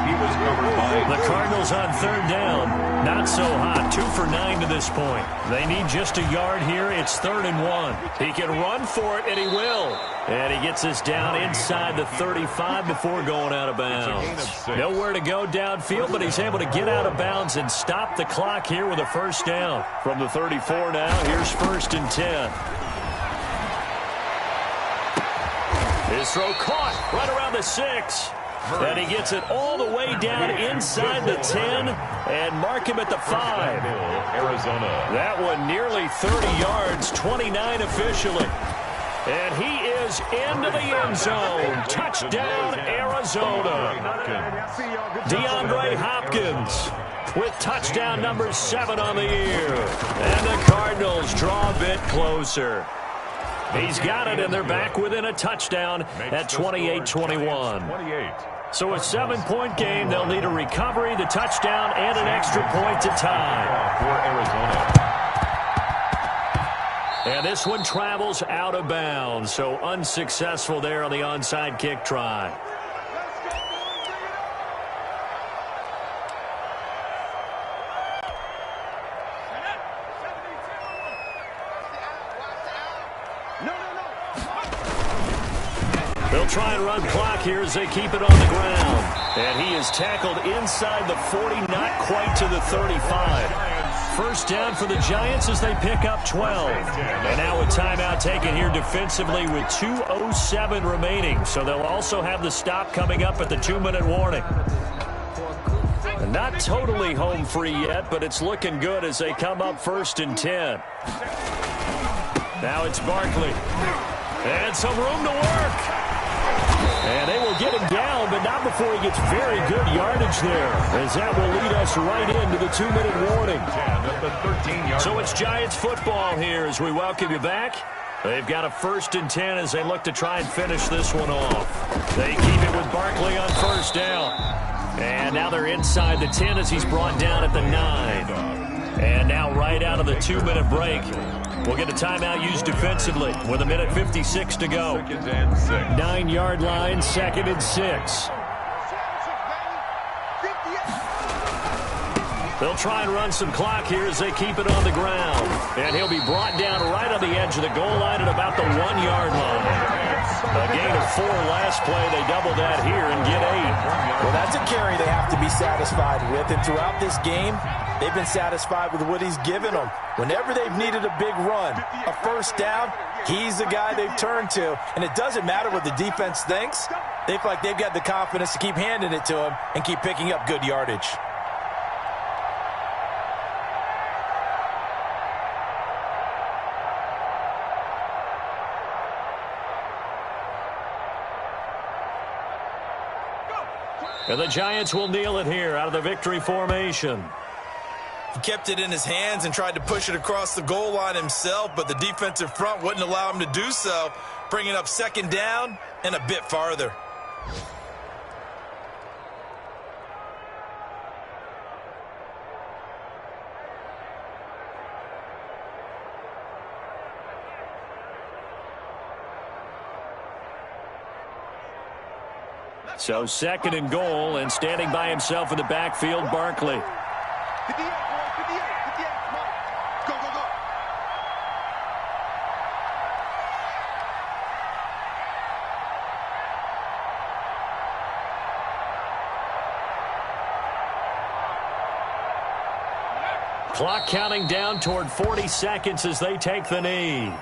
He was covered by the Cardinals on third down. Not so hot. 2 for 9 to this point. They need just a yard here. It's 3rd and 1. He can run for it, and he will. And he gets us down inside the 35 before going out of bounds. Nowhere to go downfield, but he's able to get out of bounds and stop the clock here with a first down. From the 34 now, here's 1st and 10. His throw caught right around the 6. And he gets it all the way down inside the 10 and mark him at the 5. Arizona. That one nearly 30 yards, 29 officially. And he is into the end zone. Touchdown, Arizona. DeAndre Hopkins with touchdown number 7 on the year. And the Cardinals draw a bit closer. He's got it, and they're back within a touchdown at 28-21. So a 7-point game. They'll need a recovery, the touchdown, and an extra point to tie. For Arizona. And this one travels out of bounds, so unsuccessful there on the onside kick try. They'll try and run clock here as they keep it on the ground. And he is tackled inside the 40, not quite to the 35. First down for the Giants as they pick up 12. And now a timeout taken here defensively with 2:07 remaining. So they'll also have the stop coming up at the 2-minute warning. And not totally home free yet, but it's looking good as they come up 1st and 10. Now it's Barkley. And some room to work. And they will get him down, but not before he gets very good yardage there, as that will lead us right into the 2-minute warning. So it's Giants football here as we welcome you back. They've got a 1st and 10 as they look to try and finish this one off. They keep it with Barkley on first down. And now they're inside the 10 as he's brought down at the 9. And now right out of the 2-minute break, we'll get a timeout used defensively with 1:56 to go. 9-yard line, 2nd and 6. They'll try and run some clock here as they keep it on the ground. And he'll be brought down right on the edge of the goal line at about the 1-yard line. A gain of 4 last play. They double that here and get 8. Well, that's a carry they have to be satisfied with. And throughout this game, they've been satisfied with what he's given them. Whenever they've needed a big run, a first down, he's the guy they've turned to. And it doesn't matter what the defense thinks. They feel like they've got the confidence to keep handing it to him and keep picking up good yardage. And the Giants will kneel it here out of the victory formation. He kept it in his hands and tried to push it across the goal line himself, but the defensive front wouldn't allow him to do so, bringing up 2nd down and a bit farther. So 2nd and goal, and standing by himself in the backfield, Barkley. Clock counting down toward 40 seconds as they take the knee.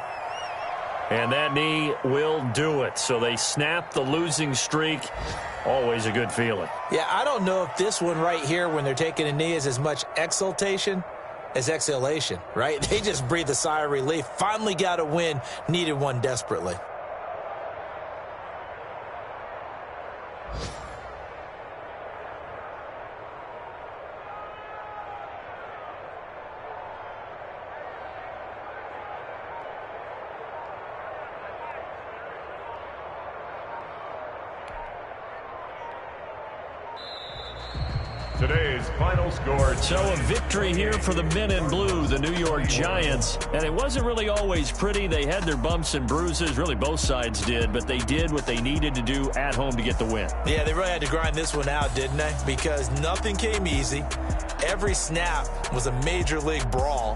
And that knee will do it. So they snap the losing streak. Always a good feeling. Yeah, I don't know if this one right here when they're taking a knee is as much exultation as exhalation, right? They just breathe a sigh of relief. Finally got a win. Needed one desperately. Today's final score. So a victory here for the men in blue, the New York Giants. And it wasn't really always pretty. They had their bumps and bruises. Really, both sides did. But they did what they needed to do at home to get the win. Yeah, they really had to grind this one out, didn't they? Because nothing came easy. Every snap was a major league brawl.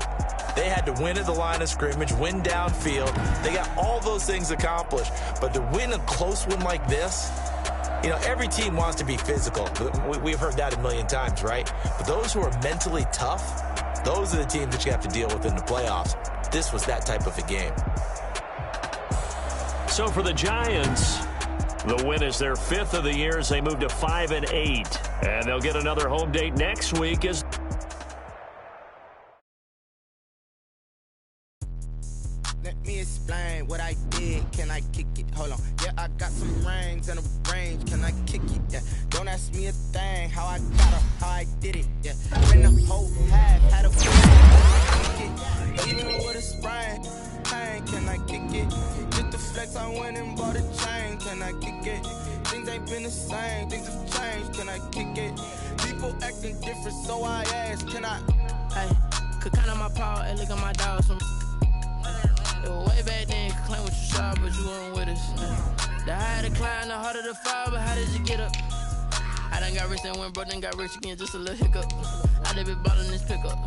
They had to win at the line of scrimmage, win downfield. They got all those things accomplished. But to win a close one like this, you know, every team wants to be physical. We've heard that a million times, right? But those who are mentally tough, those are the teams that you have to deal with in the playoffs. This was that type of a game. So for the Giants, the win is their 5th of the year as they move to 5-8. And they'll get another home date next week as Let me explain what I did. Can I kick it? Hold on. Yeah, I got some rings and a range. Can I kick it? Yeah. Don't ask me a thing. How I got her, how I did it. Yeah. Been the whole half, had a kick it. Even with a sprain, pain. Can I kick it? Just the flex, I went and bought a chain. Can I kick it? Things ain't been the same. Things have changed. Can I kick it? People acting different, so I asked. Can I? Hey, could count on my power and look at my dogs from. It was way back then, could claim what you saw, but you weren't with us. The higher the climb, the harder the fall, but how did you get up? I done got rich and went broke, then got rich again, just a little hiccup. I done been bottling this pickup.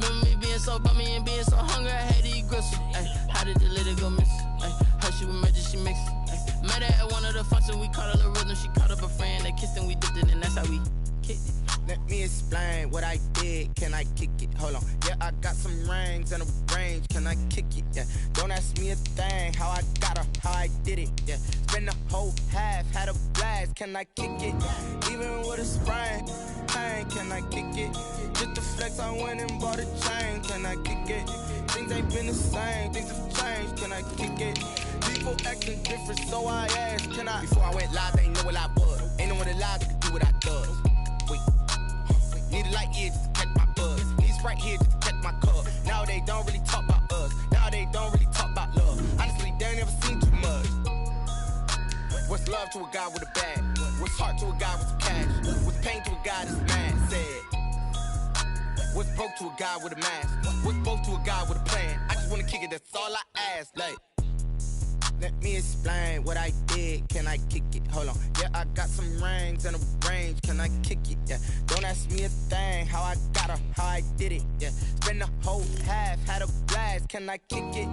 Remember me being so bummy and being so hungry, I had to eat gristle. Ay, how did the little go miss? Ay, her she was magic, she mixed. Ay, met her at one of the functions, we caught a little rhythm, she caught up a friend, they kissed and we dipped it, and that's how we kicked it. Let me explain what I did. Can I kick it? Hold on. Yeah, I got some rings and a range. Can I kick it? Yeah. Don't ask me a thing. How I got her, how I did it. Yeah. Spend the whole half, had a blast. Can I kick it? Even with a sprain, pain. Can I kick it? Just the flex, I went and bought a chain. Can I kick it? Things ain't been the same. Things have changed. Can I kick it? People acting different, so I asked. Can I? Before I went live, they ain't know what I was. Ain't no one alive that could do what I does. Need a light here just to catch my buzz. Need Sprite here just to catch my cup. Now they don't really talk about us. Now they don't really talk about love. Honestly, they ain't never seen too much. What's love to a guy with a bag? What's heart to a guy with some cash? What's pain to a guy that's mad? Said. What's broke to a guy with a mask? What's both to a guy with a plan? I just wanna kick it, that's all I ask. Like, let me explain what I did. Can I kick it? Hold on. Yeah, I got some rings and a range. Can I kick it? Yeah. Don't ask me a thing. How I got her, how I did it. Yeah. Spend the whole half, had a blast. Can I kick it?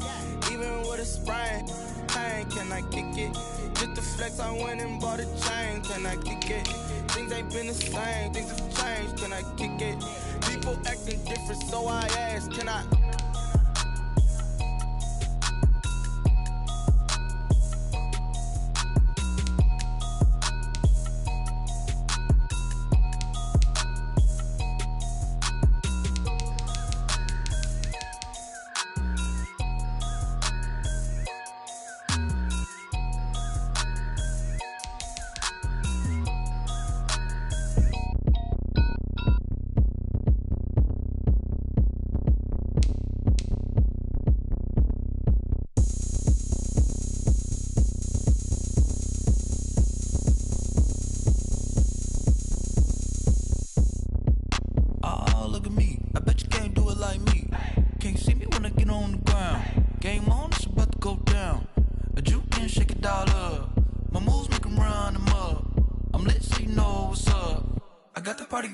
Even with a sprain, pain. Can I kick it? Just the flex, I went and bought a chain. Can I kick it? Things ain't been the same. Things have changed. Can I kick it? People acting different, so I asked. Can I?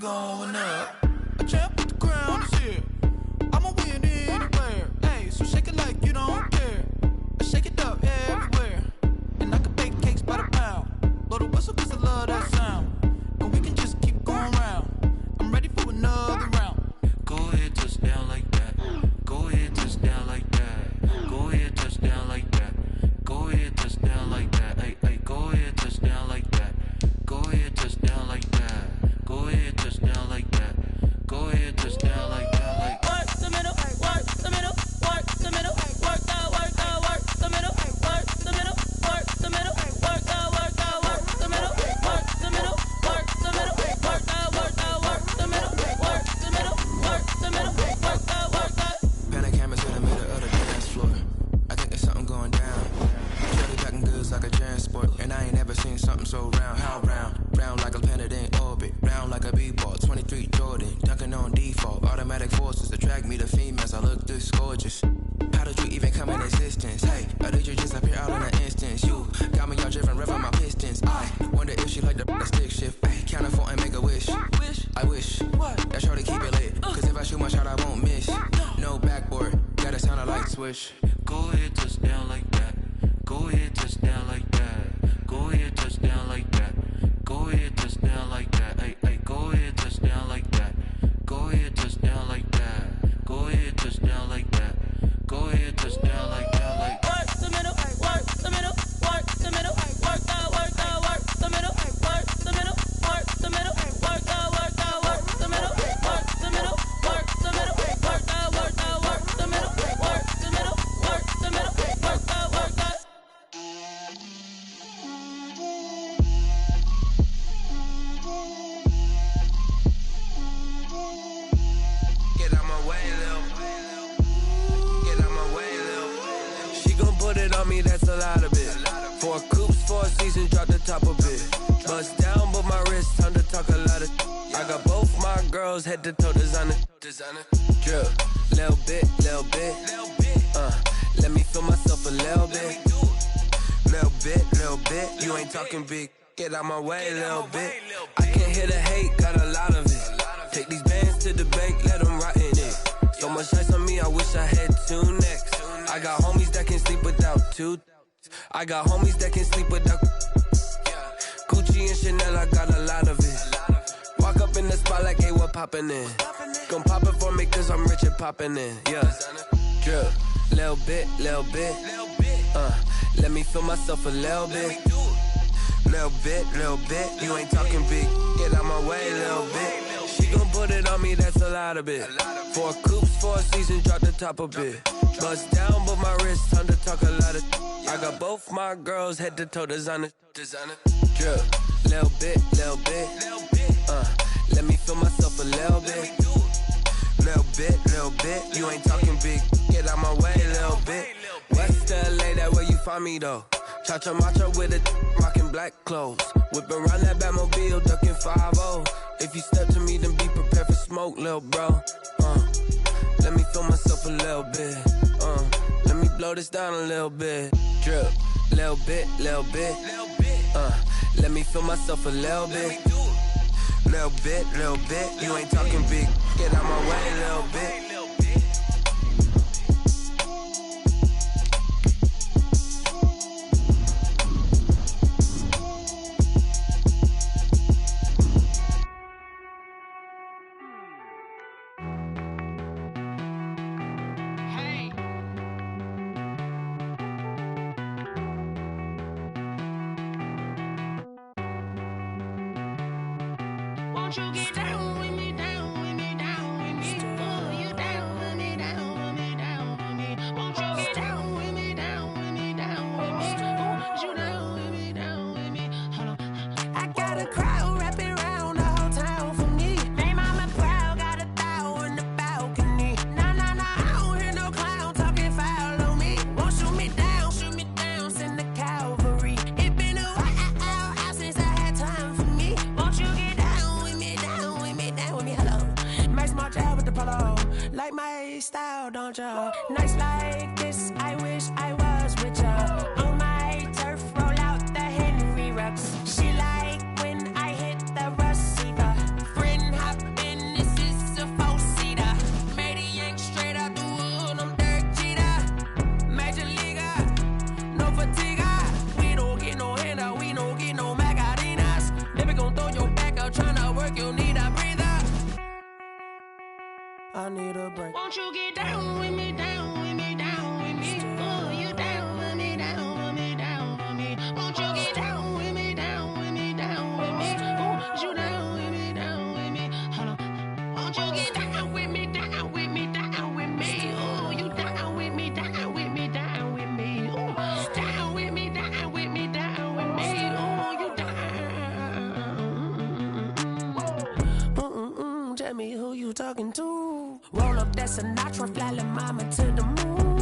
Going up, a champ with the crown is here. I'ma win anywhere. Hey, so shake it like you don't care. Shake it up everywhere. And I can bake cakes by the pound. Blow the whistle 'cause I love that sound. And we can just keep going round. I'm ready for another round. Go ahead, touch down like that. Go ahead, touch down like that. Go ahead, touch down like that. Go ahead, touch down like that. Hey, hey, go ahead, touch down like that. Go ahead, touch down like that. Go ahead, touch down like that. Go ahead, touch down like that. Like work the middle, work the middle, work the middle, work the middle, work the middle, work the middle, work the middle, work the middle, work the middle, work the ball, 23 Jordan, dunking on default. Automatic forces attract me to females. I look this gorgeous. How did you even come in existence? Hey, or did you just appear out in an instance? You got me all driven, revving my pistons. I wonder if she like the stick shift. Hey, count it 4 and make a wish. I wish that shorty keep it lit. Cause if I shoot my shot, I won't miss. No backboard, gotta sound a light switch. Go ahead, touch down like that. Go ahead, touch down like that. Go ahead, touch down like that. Go ahead, touch down like that. Hey, hey, go ahead, touch down like that. Go ahead, touch down like that. Go ahead, touch down like that. Go ahead, touch down like that. Like work the middle, work the middle, work the middle, work the middle, work the middle, work the middle, work the middle, work the middle, work the middle, work the middle, work the middle, work the middle, work the middle, work the. Get out my way, Lil. Get out my way, Lil. She gon' put it on me, that's a lot of it. 4 coops, 4 seasons, drop the top a bit. Bust down, but my wrist, time to talk a lot of. I got both my girls, head to toe designer. Drip, little bit, little bit. Let me feel myself a little bit. Little bit. You ain't talking big. Get out my way, little bit. I can't hear the hate, got a lot of it. Take these bands to the bank, let them rot in it. So much ice on me, I wish I had 2 necks. I got homies that can sleep without 2. I got homies that can sleep without Gucci and Chanel, I got a lot of it. Walk up in the spot like, hey, what poppin' in? Gon' pop it for me cause I'm rich and poppin' in, yeah. Drip, little bit. Let me feel myself a little bit. Little bit. You ain't talking big. Get out my way, little bit. She gon' put it on me, that's a lot of it. 4 coops, 4 seasons, drop the top a bit. Bust down, but my wrist, time to talk a lot of. I got both my girls, head to toe designer. Drip, little bit. Let me feel myself a little bit. Little bit. You ain't talking big. Get out my way, little bit. West LA, that where you find me though. Cha-cha macha with a rockin' black clothes. Whip around that Batmobile, duckin' 5-0. If you step to me, then be prepared for smoke, lil' bro. Let me feel myself a little bit. Let me blow this down a little bit. Drip, little bit. Let me feel myself a little bit. Little bit. You ain't talking big. Get out my way, little bit. Won't you get down with me, down with me, down with me? Oh, you down with me, down with me, down with me? Won't you get down with me, down with me, down with me? Oh, you down with me, down with me? Hold on. I got a crowd wrapping around the whole town for me. Name mama proud, got a thou in the balcony. Nah, I don't hear no clown talking foul on me. Won't shoot me down, send the cavalry. It been a while since I had time for me. Won't you get down with me, hello. Max March out with the polo. Like my style, don't ya? Nights like this, I wish I was with ya. On my turf, roll out the Henry Rux. She like when I hit the receiver. Friend hop in, this is a 4-seater. Made a yank straight out the wood, I'm Derek Jeter. Major leaguer, no fatigue. We don't get no handout, we don't get no Macarinas. Never gon' throw your back out, tryna work, you need a breather. I need a break. Won't you get down with me, down with me, down with me? Oh, you down with me, down with me, down with me? Won't you get down with me, down with me, down with me? Oh, you down with me, down with me? Hold on. Won't you get down with me, down with me, down with me? Oh, you down with me, down with me, down with me? Oh, down with me, down with me, down with me? Oh, you down. Tell me who you talking to. Roll up that Sinatra, fly la mama to the moon.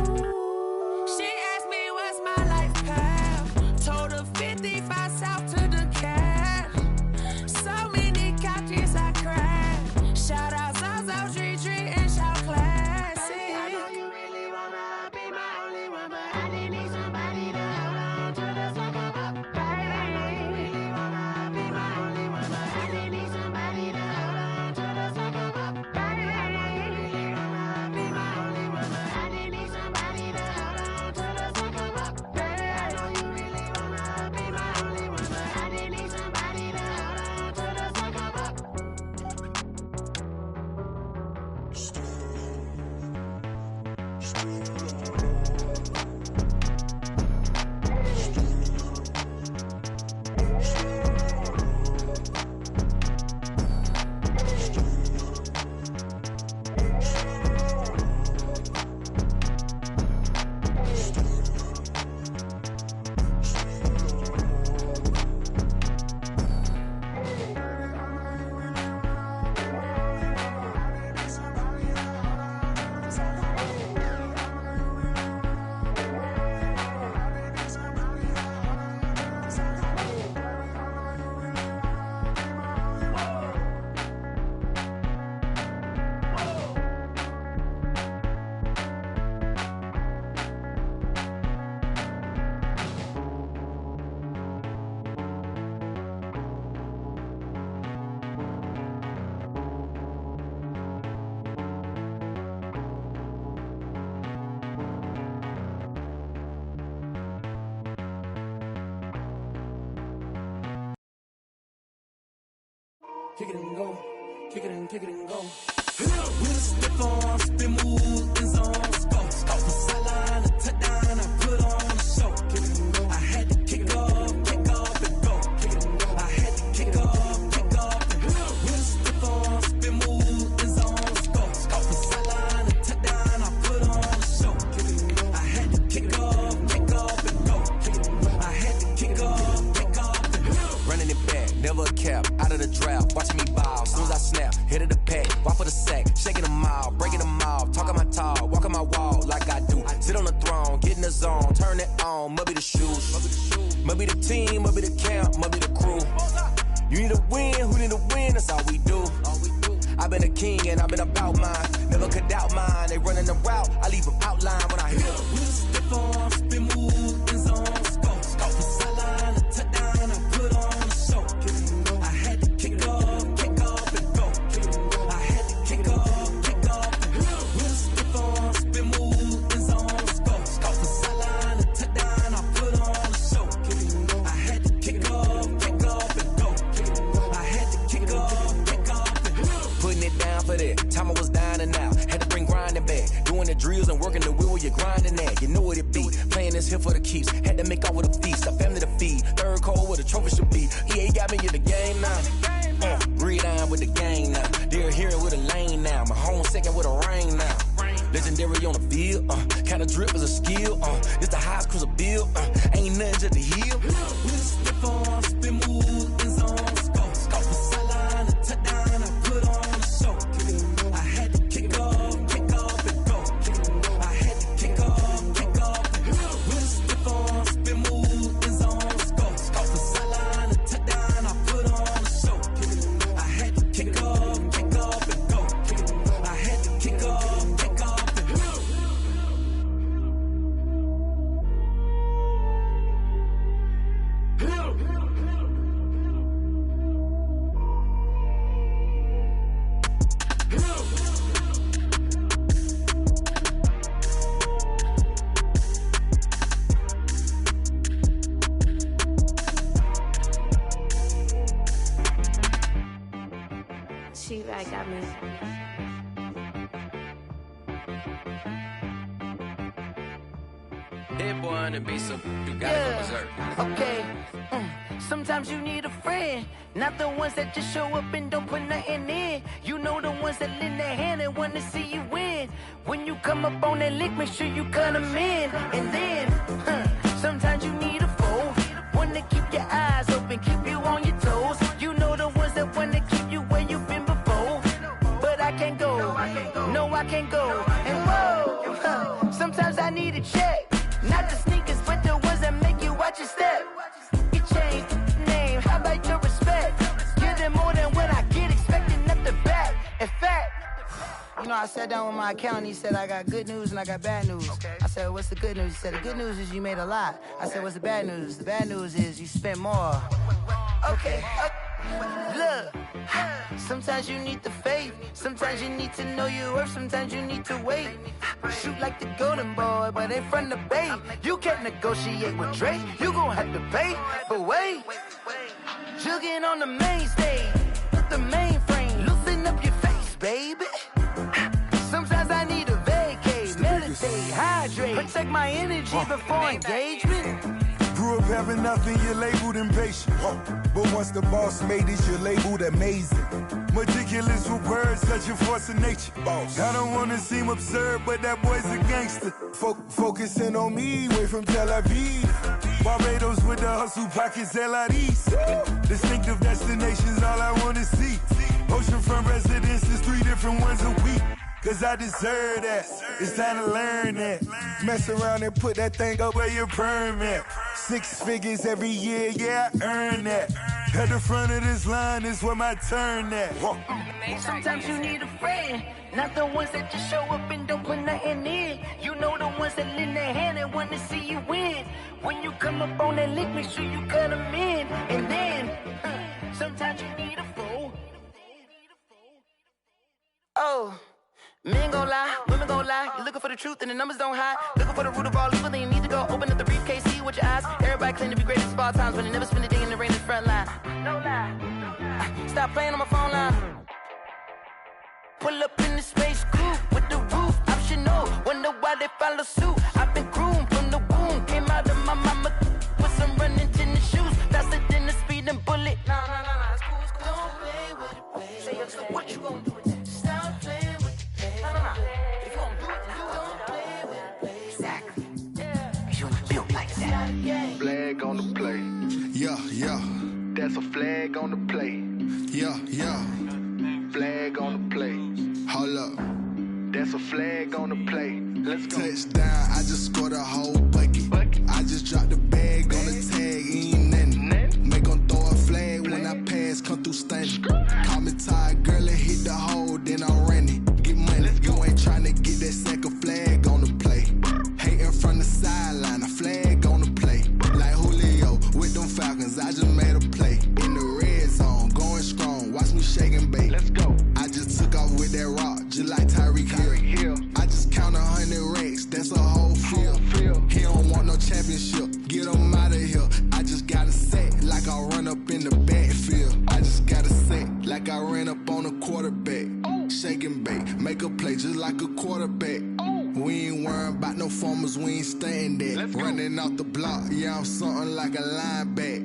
She asked me what's my life path. Told her 55 south to the cat. So many couches I cried. kick it and go, kick it and go. With a stiff arm, spin move, in zone, scope. Off the sideline, a touchdown, I put on a show. Kick it and go. I had to kick off and go. Kick it and go. I had to kick off and go. With a stiff arm, spin move, in zone, scope. Off the sideline, a touchdown, I put on a show. Kick it and go. I had to kick off and go. Kick it and go. I had to kick off and go. Running it back, never a cap, out of the draft, watching me ball. Soon as I snap, hit of the pack, walk for the sack, shaking them all, breaking them all, talking my talk, walking my wall like I do. Sit on the throne, get in the zone, turn it on, must be the shoes, must be the team, must be the camp, must be the crew. You need a win, who need a win, that's all we do. I've been a king and I've been about mine, never could doubt mine. They running the route, I leave them outline when I hit them. With a stiff arm, spin move, in zone, scope. Off the sideline, a touchdown, I put on a show. I had to kick off and go. I had to kick off and go. With a stiff arm, spin move, in zone, scope. Off the sideline, a touchdown, I put on a show. I had to kick off and go. I had to kick off and go. Putting it down for that, time I was down and out. Had to bring grinding back, doing the drills and working the wheel where you're grinding at. You know what it be, playing this here for the keeps. Had to make off with a feast, a family to feed. Third cold where the trophy should be. EA got me in the game now. Breathe on with the game now. They're here with a lane now. My home second with a rain now. Legendary on the field, kinda drip is a skill. It's the highest cruiser bill, ain't nothing just the heel. With a stiff arm, spin move, in zone, scope. Off the sideline, a touchdown, I put on a show. I had to kick off and go. I had to kick off and go. With a stiff arm, spin move, in zone, scope. Off the sideline, a touchdown, I put on a show. I had to kick off and go. I had to kick off and go. She got me. Hit boy on the beat, so you gotta go berserk. Okay. Sometimes you need a friend, not the ones that just show up and don't put nothing in. You know the ones that lend their hand and want to see you win. When you come up on that lick, make sure you cut them in. And then, sometimes you need a foe, one to keep your eyes open, keep you on your toes. You know the ones that want to keep you where you've been before. But I can't go, no I can't go. And whoa, sometimes I need a check, not the sneakers, but the ones that make you watch your step. You change name, how about your respect? Give them more than what I get, expecting at the back. In fact, you know, I sat down with my accountant, he said I got good news and I got bad news. I said, what's the good news? He said, the good news is you made a lot. I said, what's the bad news? The bad news is you spent more. Okay, look, sometimes you need the faith, sometimes you need to know your worth, sometimes you need to wait. Shoot like the golden boy, but in front of the bay. You can't negotiate with Drake, you gon' have to pay. But wait, jugging on the main stage, with the mainframe, loosen up your face, baby. Sometimes I need a vacate, meditate, hydrate, protect my energy before engagement. Grew up having nothing, you're labeled impatient. But once the boss made it, you're labeled amazing. Meticulous with words, such a force of nature. I don't wanna seem absurd, but that boy's a gangster. Focusing on me, way from Tel Aviv. Barbados with the hustle pockets, LIDs. Distinctive destinations, all I wanna see. Oceanfront residences, 3 different ones a week. Cause I deserve that, it's time to learn that. Mess around and put that thing up where your permit. 6 figures every year, yeah, I earn that. At the front of this line is where my turn at. Sometimes you need a friend, not the ones that just show up and don't put nothing in. You know the ones that lend their hand and want to see you win. When you come up on that lick, make sure you cut them in. And then, sometimes you need a fool. Oh. Men gon' lie, women gon' lie. You're looking for the truth and the numbers don't hide. Looking for the root of all evil, then you need to go open up the briefcase, see with your eyes. Everybody claim to be greatest of all times, but they never spend a day in the rain in the front line. No lie. Stop playing on my phone line. Pull up in the space coupe with the roof optional. Wonder why they follow suit. I've been groomed from the womb. Came out of my mama with some running tennis shoes. Faster than the speeding bullet. No, it's cool, it's cool. Don't play with it, play. Say what you gonna do with that? Stop playing with it, play. No. If you gonna do it, you don't play with it, play. Exactly. Yeah. You built like that. Flag on the play. Yeah. That's a flag on the play. Yeah. Flag on the play. Hold up. That's a flag on the play. Let's go. Touchdown, I just scored a whole bucket. I just dropped the bag on the tag, ain't nothing. Make 'em throw a flag when I pass, come through stunning. Call me tired, girl, and hit the hole, then I'm running. Get money, you ain't tryna get that second flag on the play. Hating from the sideline, a flag on the play. Like Julio with them Falcons, I just made a play. In the red zone, going strong, watch me shake and bake. Let's go. I just took off with that rock, just like Tyreek Hill. I just count 100 racks, that's a whole field. He don't want no championship, get him out of here. I just got a set, like I run up in the backfield. I just got a set, like I ran up on a quarterback. Shake and bake, make a play just like a quarterback. We ain't worrying about no formers, we ain't staying there. Running off the block, yeah, I'm something like a lineback.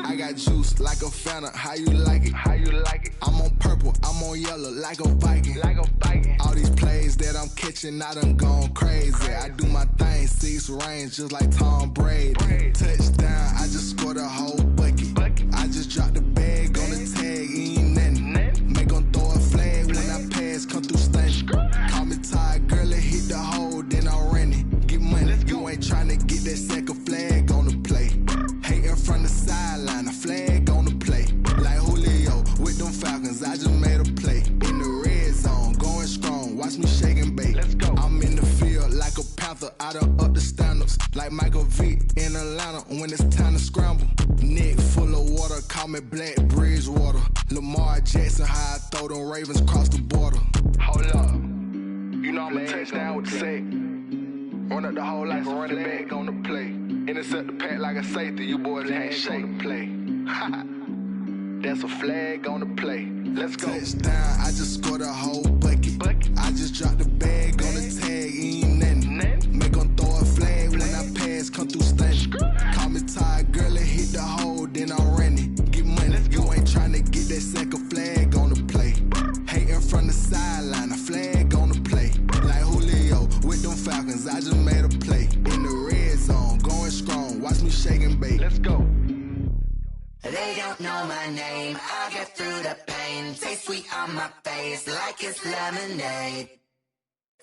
I got juice like a Fanta, how you like it? I'm on purple, I'm on yellow, like a Viking. All these plays that I'm catching, I done gone crazy. I do my thing, 6 range, just like Tom Brady. Touchdown, I just scored a whole bucket. I just dropped the bag on the tag, ain't nothing. Make 'em throw a flag when I pass, come through stunning. Call me tired, girl, and hit the hole, then I'm running. Get money, you ain't tryna get that second flag on the play. Hating from the sideline, a flag on the play. Like Julio with them Falcons, I just made a play. In the red zone, going strong, watch me shake and bake. Let's go. I'm in the field like a Panther, I done up the standards. Like Michael Vick in Atlanta when it's time to scramble. Neck full of water, call me Black Bridgewater. Lamar Jackson, how I throw them Ravens cross the border. Hold up. You know I'm a touchdown with the sack. Run up the whole like a running back on the play. Intercept the pack like a safety, you boys can't shake the play. That's a flag on the play. Let's go. Touchdown, I just scored a whole bucket. I just dropped the bag on the tag, ain't nothing. Make 'em throw a flag when I pass, come through stunning. Call me tired, girl, and hit the hole, then I'm running. Get money, you ain't tryna get that second flag on the play. Hating from the sideline, a flag on the play. Like Julio with them Falcons, I just made a play. In the red zone, going strong, watch me shake and bake. Let's go. They don't know my name, I get through the pain. Taste sweet on my face like it's lemonade.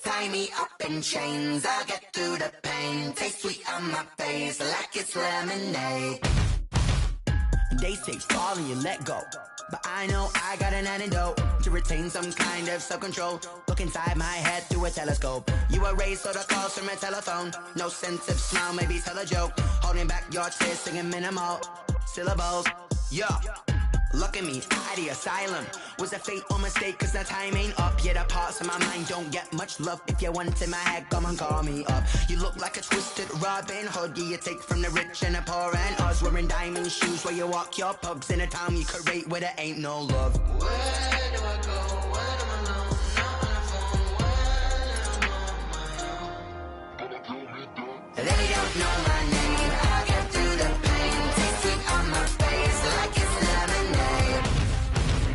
Tie me up in chains, I get through the pain. Taste sweet on my face like it's lemonade. They say fall and you let go, but I know I got an antidote to retain some kind of self-control. Look inside my head through a telescope. You erase all the calls from a telephone. No sense of smile, maybe tell a joke. Holding back your tears, singing minimal syllables. Yo, look at me, out the asylum. Was a fate or mistake, cause the time ain't up. Yet the parts of my mind don't get much love. If you want in my head, come and call me up. You look like a twisted Robin Hood. Yeah, you take from the rich and the poor and us. Wearing diamond shoes where you walk your pugs. In a town you create where there ain't no love. Where do I go? Where am I alone? Not on the phone. When I'm on my own. They don't know my name. I get through the pain. Taste sweet on my face like it's lemonade.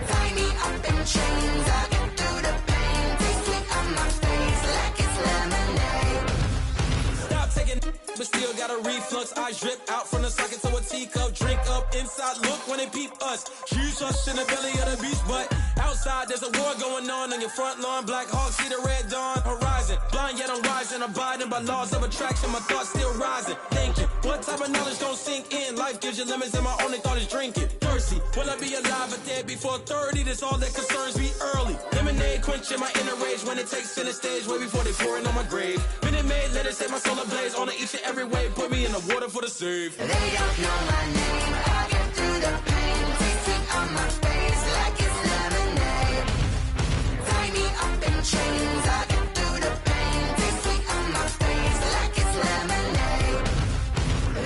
Tie me up in chains. I get through the pain. Taste sweet on my face like it's lemonade. Stop taking, but still got a reflux. I drip out from the socket to a teacup. Drink up inside. Look when they peep us. Choose us in the belly of the beast, but outside there's a war going on your front lawn. Black Hawk see the red dawn horizon. Blind yet I'm rising, abiding by laws of attraction. My thoughts still rising. Thinking, what type of knowledge gon' sink in? Life gives you limits, and my only thought is drinking. Thirsty, will I be alive or dead before 30? That's all that concerns me early. Lemonade quenching my inner rage when it takes center stage way before they pouring on my grave. Minute Maid, let it set my soul ablaze on each and every way. Put me in the water for the save. They don't know my name. I get through the pain. Taste sweet on my face like it's lemonade. Tie me up in chains. I get through the pain. Taste sweet on my face like it's lemonade.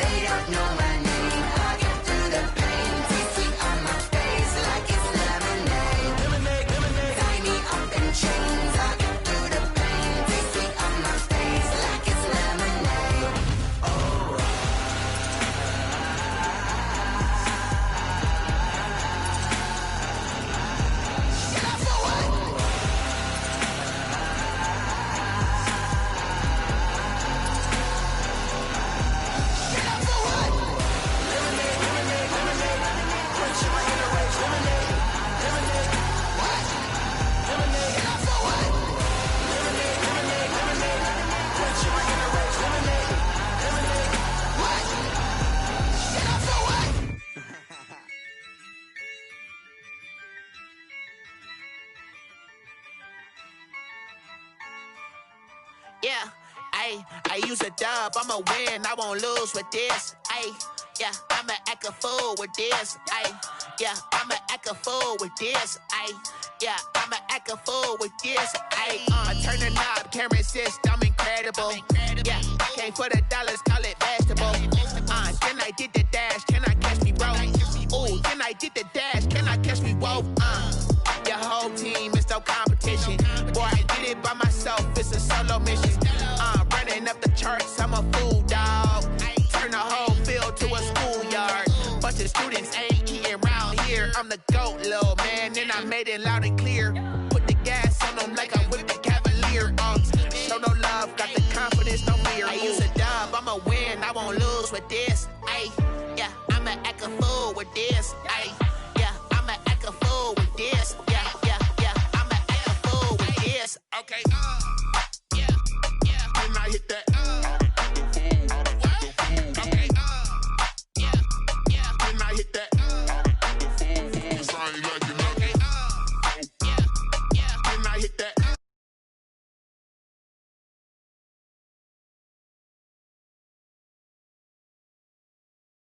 They don't know my name. I get through the pain. Taste sweet on my face like it's lemonade. Yeah, I use a dub, I'ma win, I won't lose with this. Yeah, I'ma act a fool with this. Yeah, I'ma act a fool with this. Yeah, I'ma act a fool with this. I turn the knob, can't resist, I'm incredible. Yeah, came for the dollars, call it vegetable. Then I did the dash, can I catch me, bro? Ooh, then I did the dash, can I catch me, whoa? Your whole team is no competition. Boy, I did it by myself, it's a solo mission. Running up the charts, I'm a fool, dog. Turn the whole field to a schoolyard. Bunch of students ain't eating round here. I'm the GOAT, little man, and I made it loud and clear. Put the gas on them like I whipped the Cavalier. Show no love, got the confidence, no fear. I use a dub, I'ma win, I won't lose with this. Yeah, I'ma act a fool with this.